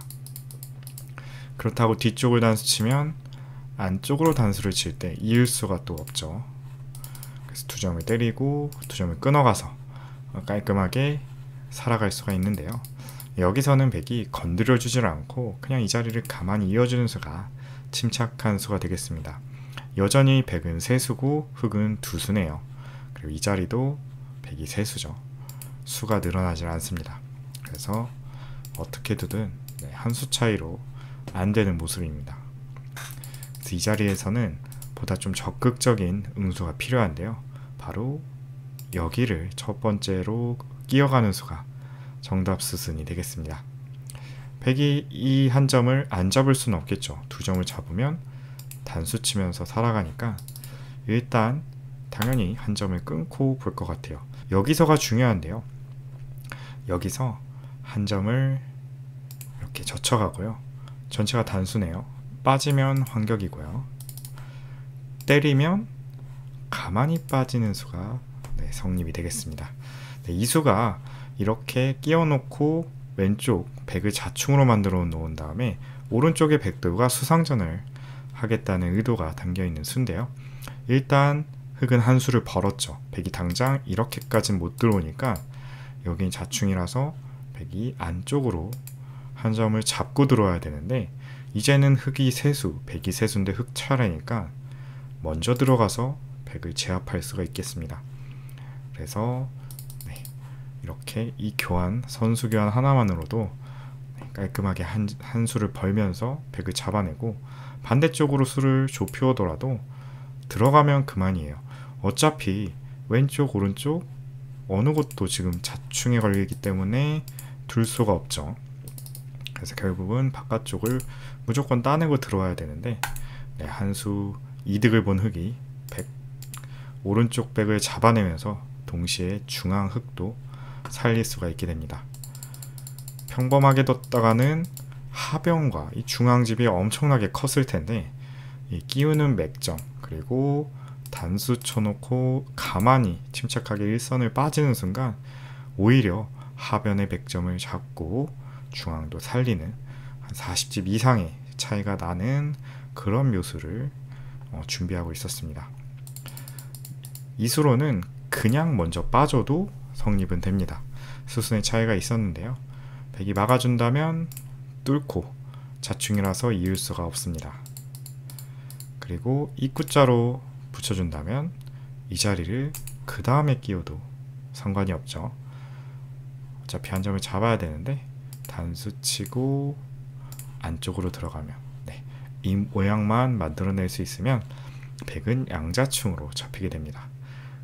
S1: 그렇다고 뒤쪽을 단수 치면 안쪽으로 단수를 칠 때 이을 수가 또 없죠. 그래서 2점을 때리고 2점을 끊어가서 깔끔하게 살아갈 수가 있는데요. 여기서는 백이 건드려주질 않고 그냥 이 자리를 가만히 이어주는 수가 침착한 수가 되겠습니다. 여전히 백은 3수고 흑은 2수네요. 그리고 이 자리도 백이 3수죠. 수가 늘어나질 않습니다. 그래서 어떻게 두든 한 수 차이로 안 되는 모습입니다. 이 자리에서는 보다 좀 적극적인 응수가 필요한데요. 바로 여기를 첫 번째로 끼어가는 수가 정답 수순이 되겠습니다. 백이 이 한 점을 안 잡을 수는 없겠죠. 두 점을 잡으면 단수 치면서 살아가니까 일단 당연히 한 점을 끊고 볼 것 같아요. 여기서가 중요한데요. 여기서 한 점을 이렇게 젖혀가고요. 전체가 단수네요. 빠지면 환격이고요. 때리면 가만히 빠지는 수가 성립이 되겠습니다. 이 수가 이렇게 끼워놓고 왼쪽 백을 자충으로 만들어 놓은 다음에 오른쪽의 백들과 수상전을 하겠다는 의도가 담겨있는 수인데요. 일단 흑은 한 수를 벌었죠. 백이 당장 이렇게까지는 못 들어오니까 여긴 자충이라서 백이 안쪽으로 한 점을 잡고 들어와야 되는데 이제는 흑이 세수, 백이 세수인데 흑 차례니까 먼저 들어가서 백을 제압할 수가 있겠습니다. 그래서 이렇게 이 교환, 선수 교환 하나만으로도 깔끔하게 한 수를 벌면서 백을 잡아내고 반대쪽으로 수를 좁히더라도 들어가면 그만이에요. 어차피 왼쪽, 오른쪽 어느 곳도 지금 자충에 걸리기 때문에 둘 수가 없죠. 그래서 결국은 바깥쪽을 무조건 따내고 들어와야 되는데 한 수 이득을 본 흑이 오른쪽 백을 잡아내면서 동시에 중앙 흑도 살릴 수가 있게 됩니다. 평범하게 뒀다가는 하병과 이 중앙집이 엄청나게 컸을 텐데 이 끼우는 맥점 그리고 단수 쳐놓고 가만히 침착하게 일선을 빠지는 순간 오히려 하변의 백점을 잡고 중앙도 살리는 한 40집 이상의 차이가 나는 그런 묘수를 준비하고 있었습니다. 이 수로는 그냥 먼저 빠져도 성립은 됩니다. 수순의 차이가 있었는데요. 백이 막아준다면 뚫고 자충이라서 이을 수가 없습니다. 그리고 입구자로 붙여준다면 이 자리를 그 다음에 끼워도 상관이 없죠. 어차피 한 점을 잡아야 되는데 단수 치고 안쪽으로 들어가면 이 모양만 만들어낼 수 있으면 백은 양자충으로 잡히게 됩니다.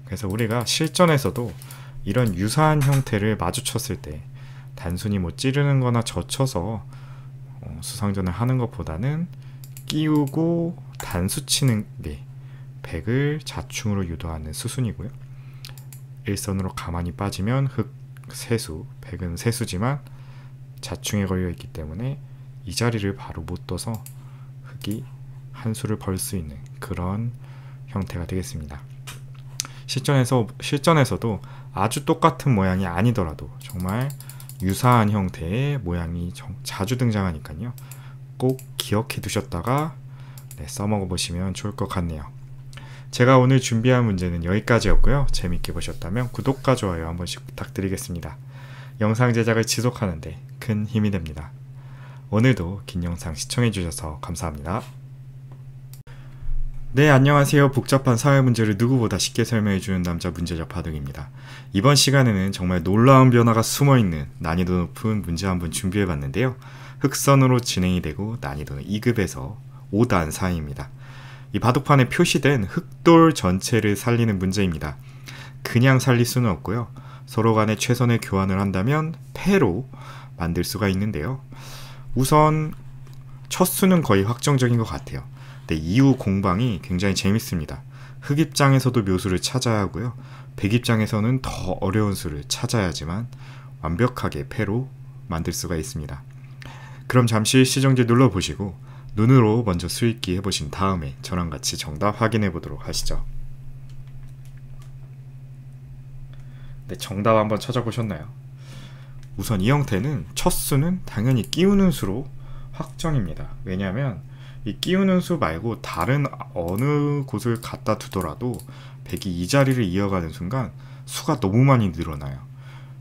S1: 그래서 우리가 실전에서도 이런 유사한 형태를 마주쳤을 때 단순히 뭐 찌르는 거나 젖혀서 수상전을 하는 것보다는 끼우고 단수 치는 게 백을 자충으로 유도하는 수순이고요. 일선으로 가만히 빠지면 흑 세수, 백은 세수지만 자충에 걸려있기 때문에 이 자리를 바로 못 둬서 흑이 한 수를 벌 수 있는 그런 형태가 되겠습니다. 실전에서도 아주 똑같은 모양이 아니더라도 정말 유사한 형태의 모양이 자주 등장하니까요. 꼭 기억해 두셨다가 써먹어 보시면 좋을 것 같네요. 제가 오늘 준비한 문제는 여기까지였고요. 재밌게 보셨다면 구독과 좋아요 한 번씩 부탁드리겠습니다. 영상 제작을 지속하는데 큰 힘이 됩니다. 오늘도 긴 영상 시청해 주셔서 감사합니다. 네, 안녕하세요. 복잡한 사회 문제를 누구보다 쉽게 설명해주는 남자 문제적 바둑입니다. 이번 시간에는 정말 놀라운 변화가 숨어있는 난이도 높은 문제 한번 준비해봤는데요. 흑선으로 진행이 되고 난이도는 2급에서 5단 사이입니다. 이 바둑판에 표시된 흑돌 전체를 살리는 문제입니다. 그냥 살릴 수는 없고요. 서로 간에 최선의 교환을 한다면 패로 만들 수가 있는데요. 우선 첫 수는 거의 확정적인 것 같아요. 이후 공방이 굉장히 재밌습니다. 흑 입장에서도 묘수를 찾아야 하고요. 백 입장에서는 더 어려운 수를 찾아야지만 완벽하게 패로 만들 수가 있습니다. 그럼 잠시 시정지 눌러보시고 눈으로 먼저 수익기 해보신 다음에 저랑 같이 정답 확인해 보도록 하시죠. 네, 정답 한번 찾아보셨나요? 우선 이 형태는 첫 수는 당연히 끼우는 수로 확정입니다. 왜냐하면 이 끼우는 수 말고 다른 어느 곳을 갖다 두더라도 백이 이 자리를 이어가는 순간 수가 너무 많이 늘어나요.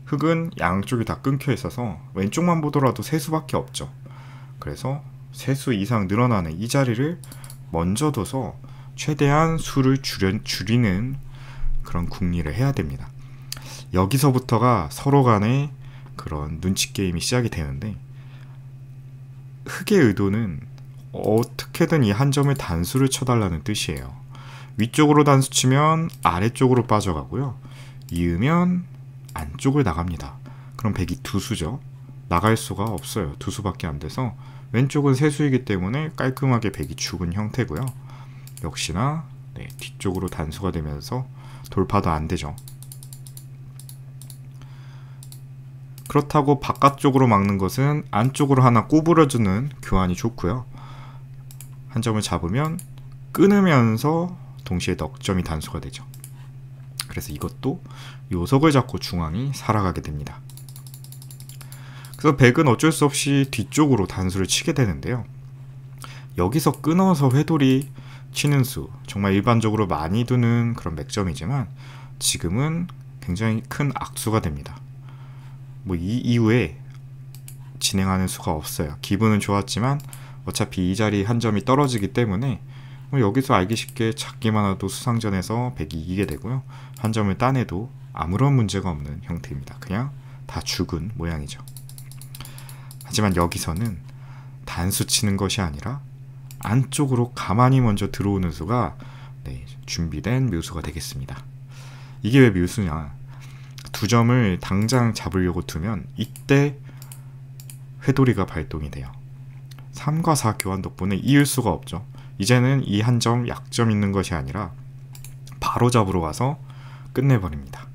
S1: 흑은 양쪽이 다 끊겨 있어서 왼쪽만 보더라도 세 수밖에 없죠. 그래서 세 수 이상 늘어나는 이 자리를 먼저 둬서 최대한 수를 줄이는 그런 궁리를 해야 됩니다. 여기서부터가 서로 간의 그런 눈치 게임이 시작이 되는데 흑의 의도는 어떻게든 이 한 점을 단수를 쳐달라는 뜻이에요. 위쪽으로 단수 치면 아래쪽으로 빠져가고요. 이으면 안쪽을 나갑니다. 그럼 백이 두수죠. 나갈 수가 없어요. 두수밖에 안 돼서 왼쪽은 세수이기 때문에 깔끔하게 백이 죽은 형태고요. 역시나 뒤쪽으로 단수가 되면서 돌파도 안 되죠. 그렇다고 바깥쪽으로 막는 것은 안쪽으로 하나 꼬부려주는 교환이 좋고요. 한 점을 잡으면 끊으면서 동시에 넉점이 단수가 되죠. 그래서 이것도 요석을 잡고 중앙이 살아가게 됩니다. 그래서 백은 어쩔 수 없이 뒤쪽으로 단수를 치게 되는데요. 여기서 끊어서 회돌이 치는 수, 정말 일반적으로 많이 두는 그런 맥점이지만 지금은 굉장히 큰 악수가 됩니다. 이 이후에 진행하는 수가 없어요. 기분은 좋았지만 어차피 이 자리 한 점이 떨어지기 때문에 여기서 알기 쉽게 작기만 해도 수상전에서 백이 이기게 되고요. 한 점을 따내도 아무런 문제가 없는 형태입니다. 그냥 다 죽은 모양이죠. 하지만 여기서는 단수 치는 것이 아니라 안쪽으로 가만히 먼저 들어오는 수가 준비된 묘수가 되겠습니다. 이게 왜 묘수냐? 두 점을 당장 잡으려고 두면 이때 회돌이가 발동이 돼요. 3과 4 교환 덕분에 이을 수가 없죠. 이제는 이 한 점 약점 있는 것이 아니라 바로 잡으러 와서 끝내버립니다.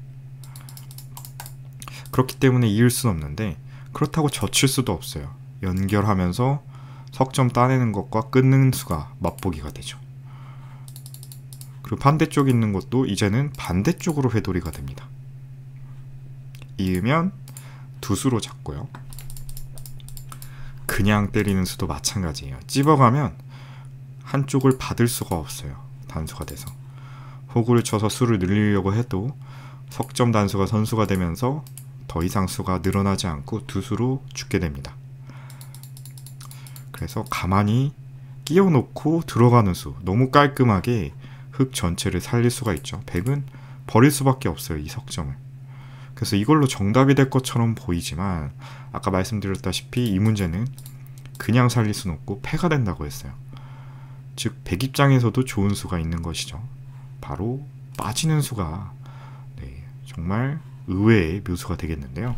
S1: 그렇기 때문에 이을 수는 없는데 그렇다고 젖힐 수도 없어요. 연결하면서 석점 따내는 것과 끊는 수가 맛보기가 되죠. 그리고 반대쪽에 있는 것도 이제는 반대쪽으로 회돌이가 됩니다. 이으면 두수로 잡고요. 그냥 때리는 수도 마찬가지예요. 찝어가면 한쪽을 받을 수가 없어요. 단수가 돼서. 호구를 쳐서 수를 늘리려고 해도 석점 단수가 선수가 되면서 더 이상 수가 늘어나지 않고 두수로 죽게 됩니다. 그래서 가만히 끼워놓고 들어가는 수, 너무 깔끔하게 흙 전체를 살릴 수가 있죠. 백은 버릴 수밖에 없어요. 이 석점을. 그래서 이걸로 정답이 될 것처럼 보이지만 아까 말씀드렸다시피 이 문제는 그냥 살릴 수는 없고 패가 된다고 했어요. 즉 백 입장에서도 좋은 수가 있는 것이죠. 바로 빠지는 수가 정말 의외의 묘수가 되겠는데요.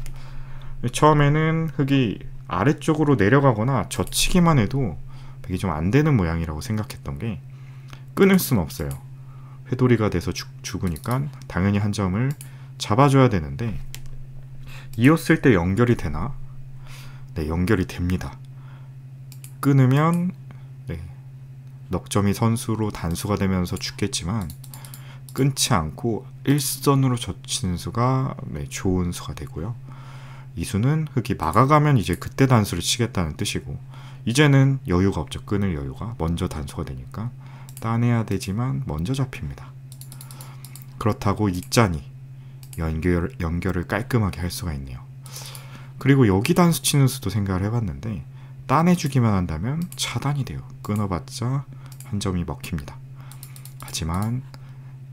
S1: 처음에는 흙이 아래쪽으로 내려가거나 젖히기만 해도 백이 좀 안 되는 모양이라고 생각했던 게 끊을 수는 없어요. 회돌이가 돼서 죽으니까 당연히 한 점을 잡아줘야 되는데 이었을 때 연결이 되나? 네, 연결이 됩니다. 끊으면 넉점이 선수로 단수가 되면서 죽겠지만 끊지 않고 일선으로 젖히는 수가 좋은 수가 되고요. 이 수는 흙이 막아가면 이제 그때 단수를 치겠다는 뜻이고 이제는 여유가 없죠. 끊을 여유가. 먼저 단수가 되니까 따내야 되지만 먼저 잡힙니다. 그렇다고 있자니 연결을 깔끔하게 할 수가 있네요. 그리고 여기 단수 치는 수도 생각을 해봤는데 따내주기만 한다면 차단이 돼요. 끊어봤자 한 점이 먹힙니다. 하지만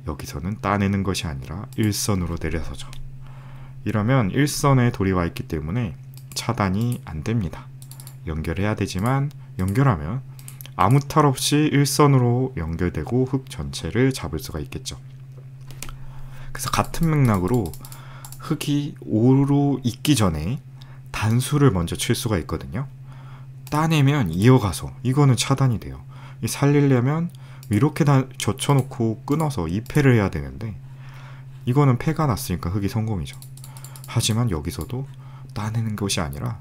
S1: 여기서는 따내는 것이 아니라 일선으로 내려서죠. 이러면 일선에 돌이 와 있기 때문에 차단이 안 됩니다. 연결해야 되지만 연결하면 아무 탈 없이 일선으로 연결되고 흙 전체를 잡을 수가 있겠죠. 그래서 같은 맥락으로 흙이 5로 있기 전에 단수를 먼저 칠 수가 있거든요. 따내면 이어가서 이거는 차단이 돼요. 살리려면 이렇게 젖혀놓고 끊어서 2패를 해야 되는데 이거는 패가 났으니까 흙이 성공이죠. 하지만 여기서도 따내는 것이 아니라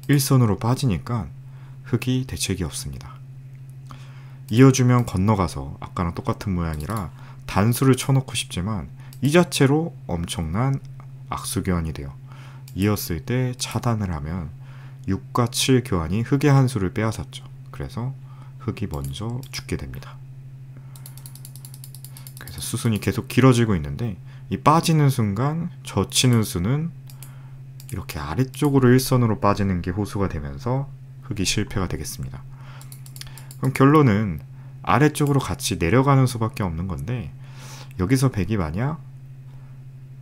S1: 일선으로 빠지니까 흙이 대책이 없습니다. 이어주면 건너가서 아까랑 똑같은 모양이라 단수를 쳐놓고 싶지만 이 자체로 엄청난 악수교환이 돼요. 이었을 때 차단을 하면 6과 7 교환이 흙의 한 수를 빼앗았죠. 그래서 흙이 먼저 죽게 됩니다. 그래서 수순이 계속 길어지고 있는데 이 빠지는 순간 젖히는 수는 이렇게 아래쪽으로 일선으로 빠지는 게 호수가 되면서 흙이 실패가 되겠습니다. 그럼 결론은 아래쪽으로 같이 내려가는 수밖에 없는 건데 여기서 백이 만약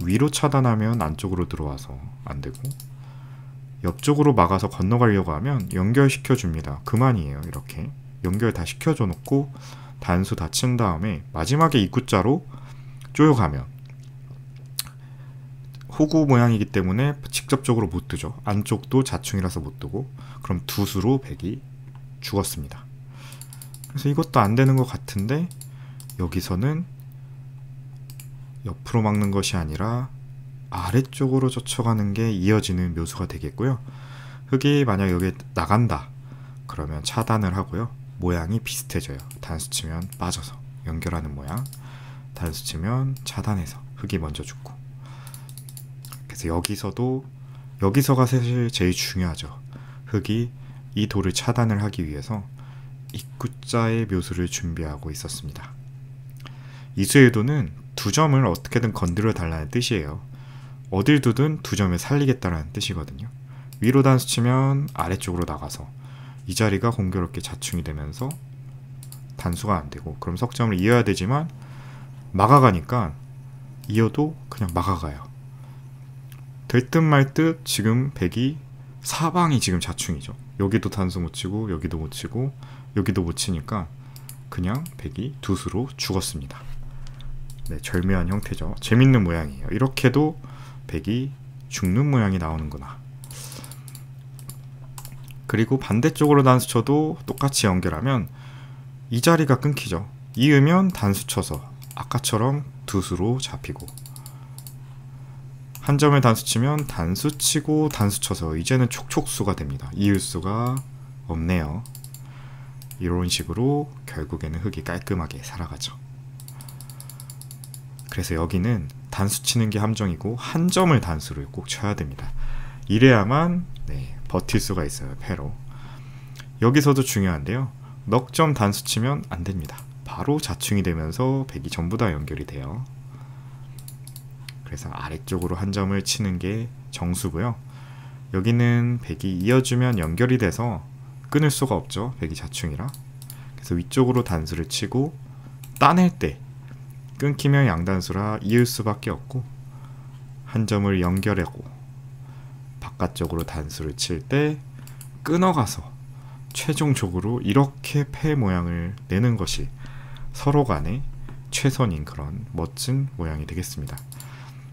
S1: 위로 차단하면 안쪽으로 들어와서 안 되고 옆쪽으로 막아서 건너가려고 하면 연결시켜 줍니다. 그만이에요. 이렇게 연결 다 시켜줘 놓고 단수 다 친 다음에 마지막에 입구자로 쪼여가면 호구 모양이기 때문에 직접적으로 못 뜨죠. 안쪽도 자충이라서 못 뜨고, 그럼 두 수로 백이 죽었습니다. 그래서 이것도 안 되는 것 같은데 여기서는 옆으로 막는 것이 아니라 아래쪽으로 젖혀가는 게 이어지는 묘수가 되겠고요. 흑이 만약 여기에 나간다 그러면 차단을 하고요. 모양이 비슷해져요. 단수 치면 빠져서 연결하는 모양, 단수 치면 차단해서 흑이 먼저 죽고. 그래서 여기서가 사실 제일 중요하죠. 흑이 이 돌을 차단을 하기 위해서 입구자의 묘수를 준비하고 있었습니다. 이수의 의도는 두 점을 어떻게든 건드려 달라는 뜻이에요. 어딜 두든 두 점을 살리겠다라는 뜻이거든요. 위로 단수 치면 아래쪽으로 나가서 이 자리가 공교롭게 자충이 되면서 단수가 안 되고, 그럼 석점을 이어야 되지만 막아가니까 이어도 그냥 막아가요. 될 듯 말 듯 지금 백이 사방이 지금 자충이죠. 여기도 단수 못 치고 여기도 못 치고 여기도 못 치니까 그냥 백이 두 수로 죽었습니다. 네, 절묘한 형태죠. 재밌는 모양이에요. 이렇게도 백이 죽는 모양이 나오는구나. 그리고 반대쪽으로 단수 쳐도 똑같이 연결하면 이 자리가 끊기죠. 이으면 단수 쳐서 아까처럼 두 수로 잡히고, 한 점을 단수 치면 단수 치고 단수 쳐서 이제는 촉촉수가 됩니다. 이을 수가 없네요. 이런 식으로 결국에는 흑이 깔끔하게 살아가죠. 그래서 여기는 단수 치는 게 함정이고 한 점을 단수를 꼭 쳐야 됩니다. 이래야만 버틸 수가 있어요. 패로. 여기서도 중요한데요. 넉 점 단수 치면 안 됩니다. 바로 자충이 되면서 백이 전부 다 연결이 돼요. 그래서 아래쪽으로 한 점을 치는 게 정수고요. 여기는 백이 이어주면 연결이 돼서 끊을 수가 없죠. 백이 자충이라. 그래서 위쪽으로 단수를 치고 따낼 때 끊기면 양단수라 이을 수밖에 없고, 한 점을 연결하고 바깥쪽으로 단수를 칠 때 끊어가서 최종적으로 이렇게 패 모양을 내는 것이 서로 간에 최선인 그런 멋진 모양이 되겠습니다.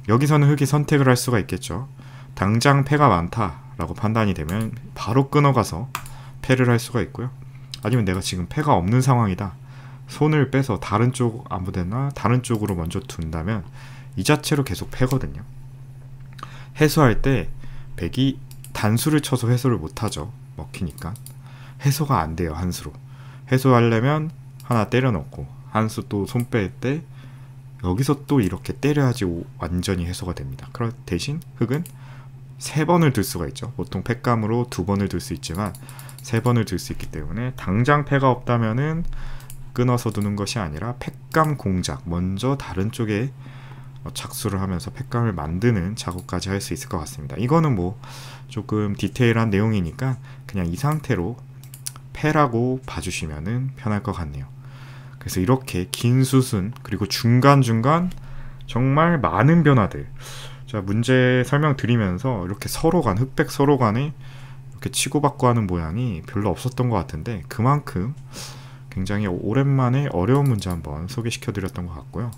S1: 여기서는 흑이 선택을 할 수가 있겠죠. 당장 패가 많다라고 판단이 되면 바로 끊어가서 패를 할 수가 있고요. 아니면 내가 지금 패가 없는 상황이다, 손을 빼서 다른 쪽 아무데나 다른 쪽으로 먼저 둔다면 이 자체로 계속 패거든요. 해소할 때 백이 단수를 쳐서 해소를 못하죠. 먹히니까 해소가 안 돼요. 한 수로 해소하려면 하나 때려 넣고 한 수 또 손 뺄 때 여기서 또 이렇게 때려야지 완전히 해소가 됩니다. 그럴 대신 흑은 3번을 들 수가 있죠. 보통 패감으로 2번을 들 수 있지만 3번을 들 수 있기 때문에 당장 패가 없다면은 끊어서 두는 것이 아니라 패감 공작, 먼저 다른 쪽에 착수를 하면서 패감을 만드는 작업까지 할 수 있을 것 같습니다. 이거는 뭐 조금 디테일한 내용이니까 그냥 이 상태로 패라고 봐주시면 편할 것 같네요. 그래서 이렇게 긴 수순 그리고 중간중간 정말 많은 변화들, 자 문제 설명드리면서 이렇게 서로 간 흑백 서로 간에 이렇게 치고받고 하는 모양이 별로 없었던 것 같은데 그만큼 굉장히 오랜만에 어려운 문제 한번 소개시켜 드렸던 것 같고요.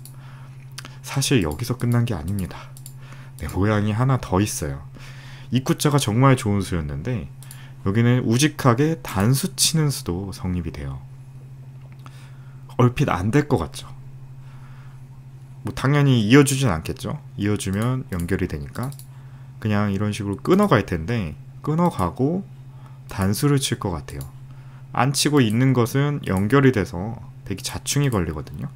S1: 사실 여기서 끝난 게 아닙니다. 네, 모양이 하나 더 있어요. 입구자가 정말 좋은 수였는데 여기는 우직하게 단수 치는 수도 성립이 돼요. 얼핏 안 될 것 같죠. 뭐 당연히 이어주진 않겠죠. 이어주면 연결이 되니까 그냥 이런 식으로 끊어갈 텐데 끊어가고 단수를 칠 것 같아요. 안 치고 있는 것은 연결이 돼서 백이 자충이 걸리거든요.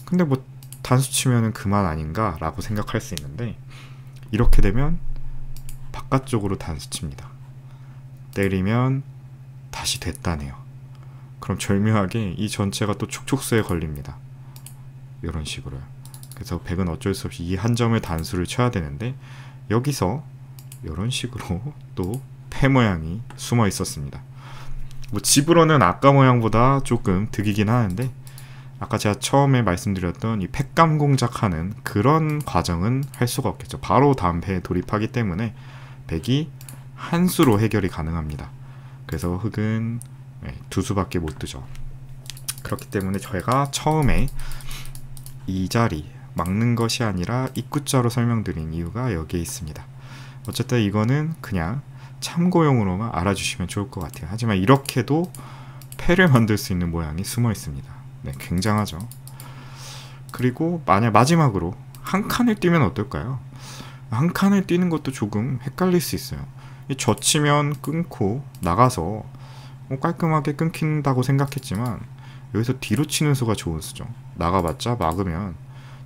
S1: 근데 뭐 단수 치면은 그만 아닌가 라고 생각할 수 있는데 이렇게 되면 바깥쪽으로 단수 칩니다. 때리면 다시 됐다네요. 그럼 절묘하게 이 전체가 또 촉촉수에 걸립니다. 이런 식으로요. 그래서 백은 어쩔 수 없이 이 한 점을 단수를 쳐야 되는데 여기서 이런 식으로 또 패 모양이 숨어 있었습니다. 뭐 집으로는 아까 모양보다 조금 득이긴 하는데 아까 제가 처음에 말씀드렸던 이 패감 공작하는 그런 과정은 할 수가 없겠죠. 바로 다음 패에 돌입하기 때문에 백이 한 수로 해결이 가능합니다. 그래서 흑은 네, 두 수밖에 못 뜨죠. 그렇기 때문에 저희가 처음에 이 자리 막는 것이 아니라 입구자로 설명드린 이유가 여기에 있습니다. 어쨌든 이거는 그냥 참고용으로만 알아주시면 좋을 것 같아요. 하지만 이렇게도 패를 만들 수 있는 모양이 숨어 있습니다. 네, 굉장하죠. 그리고 만약 마지막으로 한 칸을 뛰면 어떨까요? 한 칸을 뛰는 것도 조금 헷갈릴 수 있어요. 젖히면 끊고 나가서 깔끔하게 끊긴다고 생각했지만 여기서 뒤로 치는 수가 좋은 수죠. 나가봤자 막으면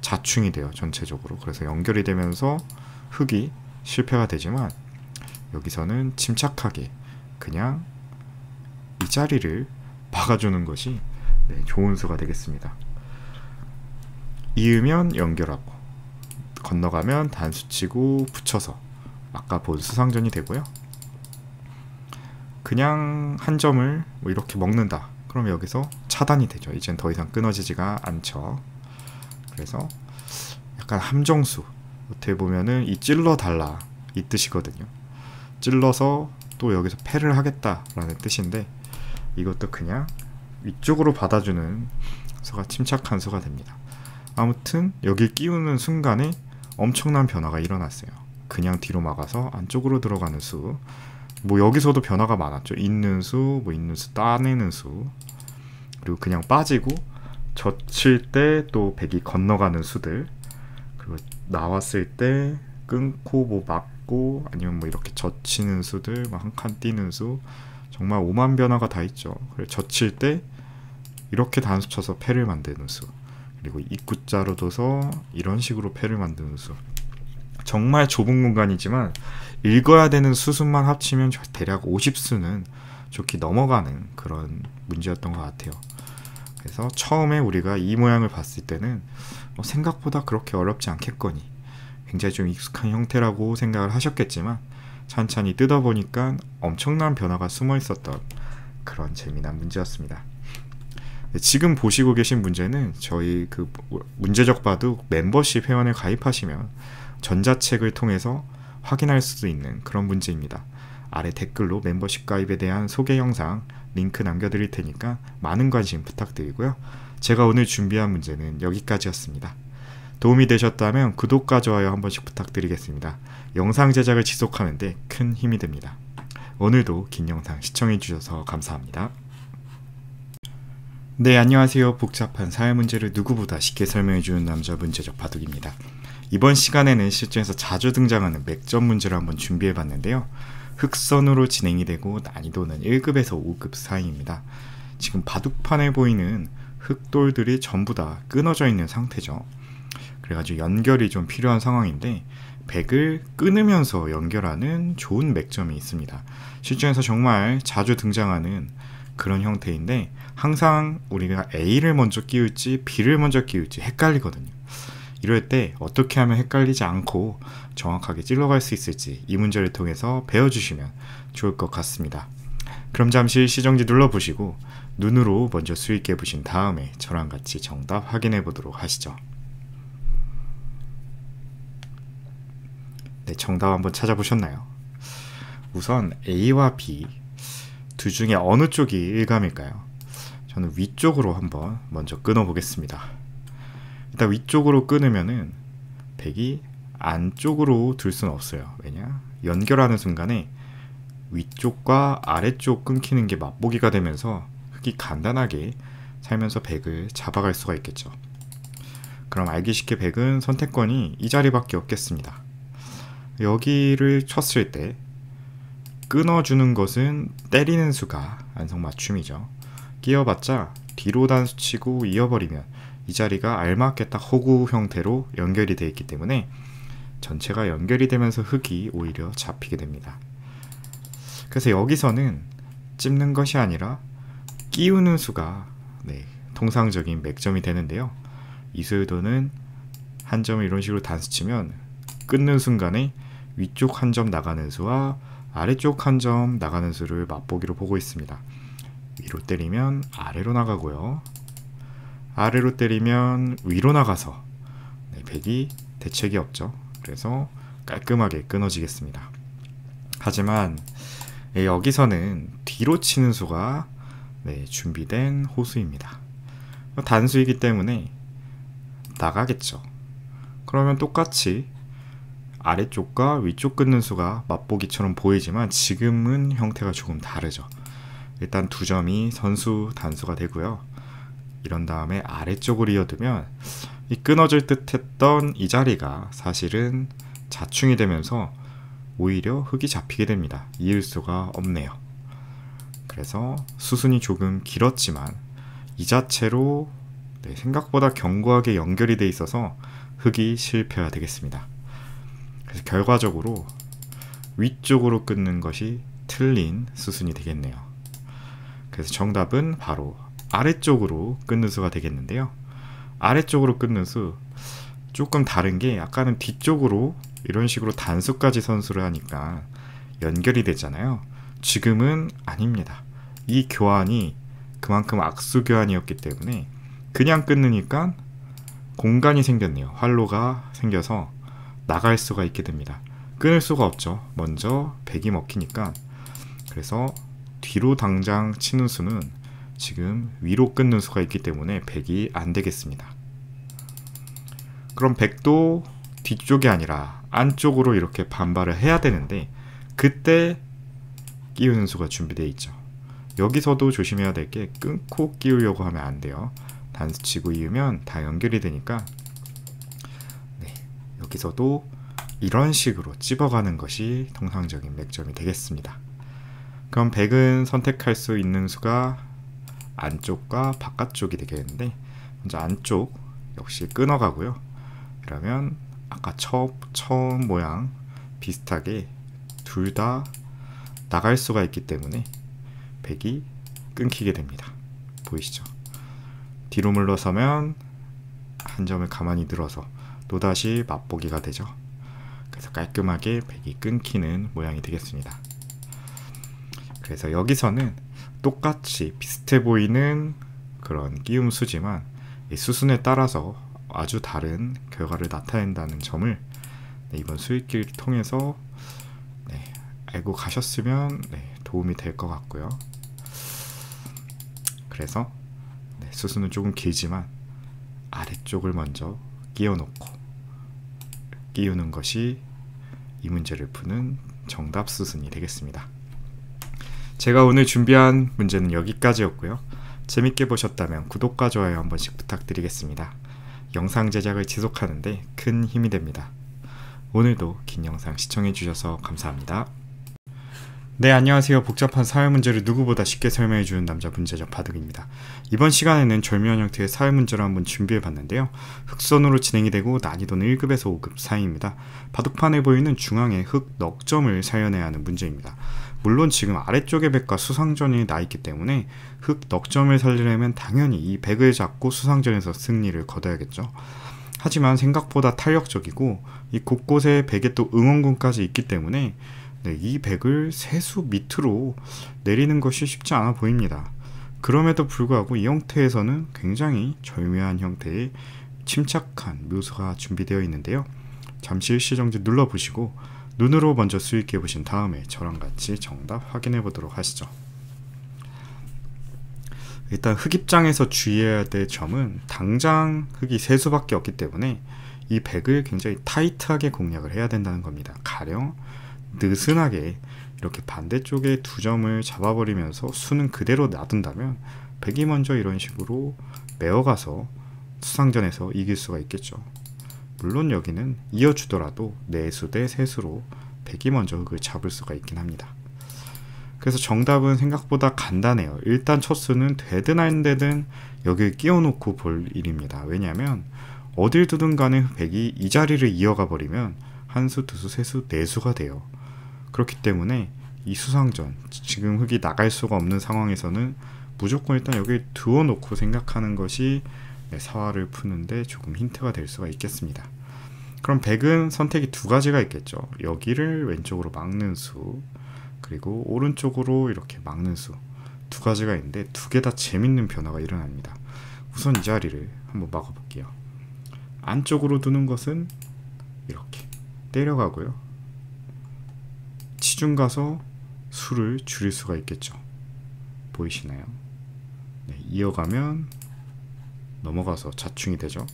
S1: 자충이 돼요, 전체적으로. 그래서 연결이 되면서 흙이 실패가 되지만 여기서는 침착하게 그냥 이 자리를 막아주는 것이 좋은 수가 되겠습니다. 이으면 연결하고 건너가면 단수 치고 붙여서 아까 본 수상전이 되고요. 그냥 한 점을 이렇게 먹는다. 그럼 여기서 차단이 되죠. 이젠 더 이상 끊어지지가 않죠. 그래서 약간 함정수, 어떻게 보면은 이 찔러 달라 이 뜻이거든요. 찔러서 또 여기서 패를 하겠다라는 뜻인데 이것도 그냥 위쪽으로 받아주는 수가 침착한 수가 됩니다. 아무튼 여기 끼우는 순간에 엄청난 변화가 일어났어요. 그냥 뒤로 막아서 안쪽으로 들어가는 수, 여기서도 변화가 많았죠. 있는 수, 있는 수 따내는 수, 그리고 그냥 빠지고 젖힐 때 또 백이 건너가는 수들, 그리고 나왔을 때 끊고 막고 아니면 이렇게 젖히는 수들, 한 칸 뛰는 수, 정말 오만 변화가 다 있죠. 그리고 젖힐 때 이렇게 단수 쳐서 패를 만드는 수, 그리고 입구자로 둬서 이런 식으로 패를 만드는 수. 정말 좁은 공간이지만 읽어야 되는 수순만 합치면 대략 50수는 좋게 넘어가는 그런 문제였던 것 같아요. 그래서 처음에 우리가 이 모양을 봤을 때는 생각보다 그렇게 어렵지 않겠거니 굉장히 좀 익숙한 형태라고 생각을 하셨겠지만 찬찬히 뜯어보니까 엄청난 변화가 숨어 있었던 그런 재미난 문제였습니다. 지금 보시고 계신 문제는 저희 그 문제적 바둑 멤버십 회원에 가입하시면 전자책을 통해서 확인할 수도 있는 그런 문제입니다. 아래 댓글로 멤버십 가입에 대한 소개 영상 링크 남겨드릴 테니까 많은 관심 부탁드리고요. 제가 오늘 준비한 문제는 여기까지였습니다. 도움이 되셨다면 구독과 좋아요 한 번씩 부탁드리겠습니다. 영상 제작을 지속하는데 큰 힘이 됩니다. 오늘도 긴 영상 시청해주셔서 감사합니다. 네, 안녕하세요. 복잡한 사회 문제를 누구보다 쉽게 설명해주는 남자 문제적 바둑입니다. 이번 시간에는 실전에서 자주 등장하는 맥점 문제를 한번 준비해봤는데요. 흑선으로 진행이 되고 난이도는 1급에서 5급 사이입니다. 지금 바둑판에 보이는 흑돌들이 전부 다 끊어져 있는 상태죠. 그래가지고 연결이 좀 필요한 상황인데 백을 끊으면서 연결하는 좋은 맥점이 있습니다. 실전에서 정말 자주 등장하는 그런 형태인데 항상 우리가 A를 먼저 끼울지 B를 먼저 끼울지 헷갈리거든요. 이럴 때 어떻게 하면 헷갈리지 않고 정확하게 찔러갈 수 있을지 이 문제를 통해서 배워주시면 좋을 것 같습니다. 그럼 잠시 시정지 눌러보시고 눈으로 먼저 수익해 보신 다음에 저랑 같이 정답 확인해 보도록 하시죠. 네, 정답 한번 찾아보셨나요? 우선 A와 B 둘 중에 어느 쪽이 일감일까요? 저는 위쪽으로 한번 먼저 끊어 보겠습니다. 일단 위쪽으로 끊으면은 백이 안쪽으로 둘 수는 없어요. 왜냐? 연결하는 순간에 위쪽과 아래쪽 끊기는 게 맛보기가 되면서 흙이 간단하게 살면서 백을 잡아갈 수가 있겠죠. 그럼 알기 쉽게 백은 선택권이 이 자리밖에 없겠습니다. 여기를 쳤을 때 끊어주는 것은 때리는 수가 안성맞춤이죠. 끼워봤자 뒤로 단수 치고 이어버리면 이 자리가 알맞게 딱 호구 형태로 연결이 되어 있기 때문에 전체가 연결이 되면서 흙이 오히려 잡히게 됩니다. 그래서 여기서는 찝는 것이 아니라 끼우는 수가 통상적인 맥점이 되는데요. 이수도는 한 점을 이런 식으로 단수 치면 끊는 순간에 위쪽 한 점 나가는 수와 아래쪽 한 점 나가는 수를 맛보기로 보고 있습니다. 위로 때리면 아래로 나가고요. 아래로 때리면 위로 나가서 백이 대책이 없죠. 그래서 깔끔하게 끊어지겠습니다. 하지만 여기서는 뒤로 치는 수가 네, 준비된 호수입니다. 단수이기 때문에 나가겠죠. 그러면 똑같이 아래쪽과 위쪽 끊는 수가 맛보기처럼 보이지만 지금은 형태가 조금 다르죠. 일단 두 점이 선수 단수가 되고요. 이런 다음에 아래쪽으로 이어두면 이 끊어질 듯 했던 이 자리가 사실은 자충이 되면서 오히려 흙이 잡히게 됩니다. 이을 수가 없네요. 그래서 수순이 조금 길었지만 이 자체로 생각보다 견고하게 연결이 돼 있어서 흙이 실패가 되겠습니다. 그래서 결과적으로 위쪽으로 끊는 것이 틀린 수순이 되겠네요. 그래서 정답은 바로 아래쪽으로 끊는 수가 되겠는데요. 아래쪽으로 끊는 수 조금 다른 게 아까는 뒤쪽으로 이런 식으로 단수까지 선수를 하니까 연결이 되잖아요. 지금은 아닙니다. 이 교환이 그만큼 악수 교환이었기 때문에 그냥 끊으니까 공간이 생겼네요. 활로가 생겨서 나갈 수가 있게 됩니다. 끊을 수가 없죠. 먼저 백이 먹히니까. 그래서 뒤로 당장 치는 수는 지금 위로 끊는 수가 있기 때문에 백이 안 되겠습니다. 그럼 백도 뒤쪽이 아니라 안쪽으로 이렇게 반발을 해야 되는데 그때 끼우는 수가 준비되어 있죠. 여기서도 조심해야 될 게 끊고 끼우려고 하면 안 돼요. 단수 치고 이으면 다 연결이 되니까 여기서도 이런 식으로 찝어가는 것이 통상적인 맥점이 되겠습니다. 그럼 백은 선택할 수 있는 수가 안쪽과 바깥쪽이 되겠는데 먼저 안쪽 역시 끊어가고요. 그러면 아까 처음 모양 비슷하게 둘 다 나갈 수가 있기 때문에 백이 끊기게 됩니다. 보이시죠? 뒤로 물러서면 한 점을 가만히 늘어서 또다시 맛보기가 되죠. 그래서 깔끔하게 백이 끊기는 모양이 되겠습니다. 그래서 여기서는 똑같이 비슷해 보이는 그런 끼움 수지만 이 수순에 따라서 아주 다른 결과를 나타낸다는 점을 이번 수익기를 통해서 알고 가셨으면 도움이 될 것 같고요. 그래서 수순은 조금 길지만 아래쪽을 먼저 끼워 놓고 끼우는 것이 이 문제를 푸는 정답 수순이 되겠습니다. 제가 오늘 준비한 문제는 여기까지였고요. 재밌게 보셨다면 구독과 좋아요 한 번씩 부탁드리겠습니다. 영상 제작을 지속하는데 큰 힘이 됩니다. 오늘도 긴 영상 시청해주셔서 감사합니다. 네, 안녕하세요. 복잡한 사회 문제를 누구보다 쉽게 설명해주는 남자 문제적 바둑입니다. 이번 시간에는 절묘한 형태의 사회 문제를 한번 준비해봤는데요. 흑선으로 진행이 되고 난이도는 1급에서 5급 사이입니다. 바둑판에 보이는 중앙에 흑 넉 점을 살려내야 하는 문제입니다. 물론 지금 아래쪽에 백과 수상전이 나있기 때문에 흑 넉 점을 살리려면 당연히 이 백을 잡고 수상전에서 승리를 거둬야겠죠. 하지만 생각보다 탄력적이고 이 곳곳에 백에 또 응원군까지 있기 때문에 이 백을 세수 밑으로 내리는 것이 쉽지 않아 보입니다. 그럼에도 불구하고 이 형태에서는 굉장히 절묘한 형태의 침착한 묘수가 준비되어 있는데요. 잠시 일시정지 눌러보시고 눈으로 먼저 수익해 보신 다음에 저랑 같이 정답 확인해 보도록 하시죠. 일단 흑 입장에서 주의해야 될 점은 당장 흑이 세수밖에 없기 때문에 이 백을 굉장히 타이트하게 공략을 해야 된다는 겁니다. 가령 느슨하게 이렇게 반대쪽에 두 점을 잡아버리면서 수는 그대로 놔둔다면 백이 먼저 이런 식으로 메어가서 수상전에서 이길 수가 있겠죠. 물론 여기는 이어주더라도 내수 대 세수로 백이 먼저 흑을 잡을 수가 있긴 합니다. 그래서 정답은 생각보다 간단해요. 일단 첫 수는 되든 안 되든 여기를 끼워놓고 볼 일입니다. 왜냐하면 어딜 두든 간에 백이 이 자리를 이어가 버리면 한 수, 두 수, 세 수, 네 수가 돼요. 그렇기 때문에 이 수상전, 지금 흑이 나갈 수가 없는 상황에서는 무조건 일단 여기 두어놓고 생각하는 것이 사활을 푸는데 조금 힌트가 될 수가 있겠습니다. 그럼 백은 선택이 두 가지가 있겠죠. 여기를 왼쪽으로 막는 수, 그리고 오른쪽으로 이렇게 막는 수, 두 가지가 있는데 두 개 다 재밌는 변화가 일어납니다. 우선 이 자리를 한번 막아볼게요. 안쪽으로 두는 것은 이렇게 때려가고요. 치중 가서 수를 줄일 수가 있겠죠. 보이시나요? 네, 이어가면 넘어가서 자충이 되죠.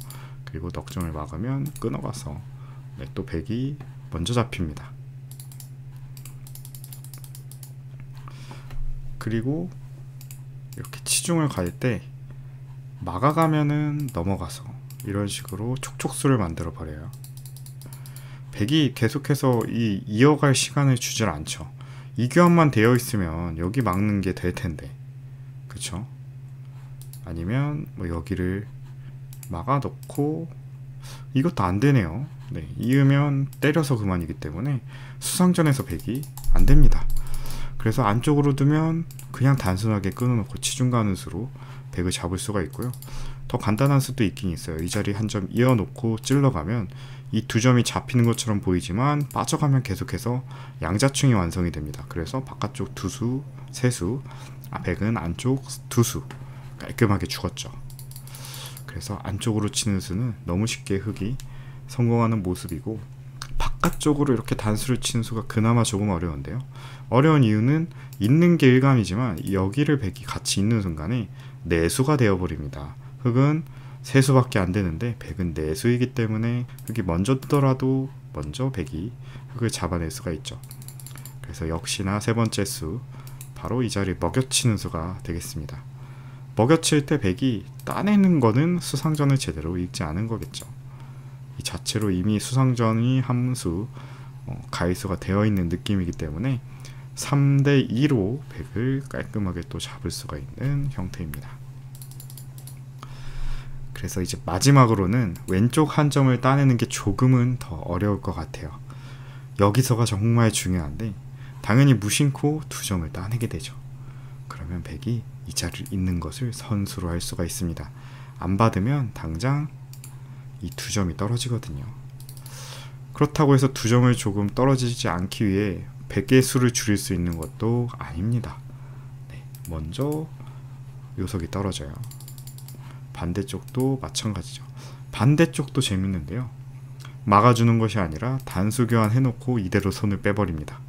S1: 그리고 넉점을 막으면 끊어가서 네, 또 백이 먼저 잡힙니다. 그리고 이렇게 치중을 갈 때 막아가면은 넘어가서 이런 식으로 촉촉수를 만들어 버려요. 백이 계속해서 이어갈 시간을 주질 않죠. 이 교환만 되어 있으면 여기 막는 게 될 텐데, 그쵸? 아니면 뭐 여기를 막아 놓고 이것도 안 되네요. 네, 이으면 때려서 그만이기 때문에 수상전에서 백이 안 됩니다. 그래서 안쪽으로 두면 그냥 단순하게 끊어놓고 치중 가는 수로 백을 잡을 수가 있고요. 더 간단한 수도 있긴 있어요. 이 자리 한 점 이어놓고 찔러가면 이 두 점이 잡히는 것처럼 보이지만 빠져가면 계속해서 양자충이 완성이 됩니다. 그래서 바깥쪽 두수, 세수, 백은 안쪽 두수 깔끔하게 죽었죠. 그래서 안쪽으로 치는 수는 너무 쉽게 흑이 성공하는 모습이고, 바깥쪽으로 이렇게 단수를 치는 수가 그나마 조금 어려운데요. 어려운 이유는 있는 게 일감이지만 여기를 백이 같이 있는 순간에 내수가 되어버립니다. 흑은 세수밖에 안 되는데 백은 내수이기 때문에 흑이 먼저 뜨더라도 먼저 백이 흑을 잡아낼 수가 있죠. 그래서 역시나 세 번째 수, 바로 이 자리 먹여치는 수가 되겠습니다. 먹여칠 때 백이 따내는 거는 수상전을 제대로 읽지 않은 거겠죠. 이 자체로 이미 수상전이 함수 가위수가 되어 있는 느낌이기 때문에 3대2로 백을 깔끔하게 또 잡을 수가 있는 형태입니다. 그래서 이제 마지막으로는 왼쪽 한 점을 따내는 게 조금은 더 어려울 것 같아요. 여기서가 정말 중요한데 당연히 무심코 두 점을 따내게 되죠. 그러면 백이 이 자리를 잇는 것을 선수로 할 수가 있습니다. 안 받으면 당장 이 두 점이 떨어지거든요. 그렇다고 해서 두 점을 조금 떨어지지 않기 위해 100개의 수를 줄일 수 있는 것도 아닙니다. 네, 먼저 요석이 떨어져요. 반대쪽도 마찬가지죠. 반대쪽도 재밌는데요. 막아주는 것이 아니라 단수 교환 해놓고 이대로 손을 빼버립니다.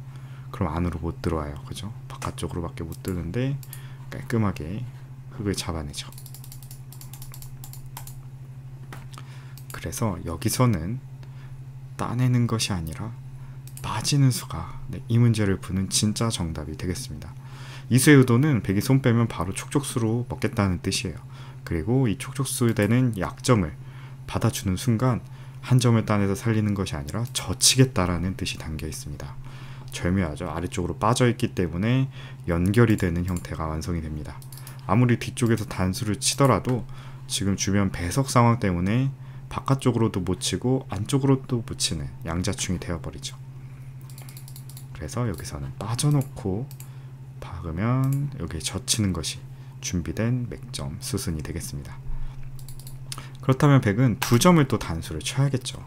S1: 그럼 안으로 못 들어와요. 그죠? 바깥쪽으로 밖에 못 드는데 깔끔하게 흑을 잡아내죠. 그래서 여기서는 따내는 것이 아니라 빠지는 수가 이 문제를 푸는 진짜 정답이 되겠습니다. 이 수의 의도는 백이 손 빼면 바로 촉촉수로 먹겠다는 뜻이에요. 그리고 이 촉촉수 되는 약점을 받아주는 순간 한 점을 따내서 살리는 것이 아니라 젖히겠다라는 뜻이 담겨 있습니다. 절묘하죠. 아래쪽으로 빠져있기 때문에 연결이 되는 형태가 완성이 됩니다. 아무리 뒤쪽에서 단수를 치더라도 지금 주변 배석 상황 때문에 바깥쪽으로도 못 치고 안쪽으로도 못 치는 양자충이 되어버리죠. 그래서 여기서는 빠져놓고 박으면 여기에 젖히는 것이 준비된 맥점 수순이 되겠습니다. 그렇다면 백은 두 점을 또 단수를 쳐야겠죠.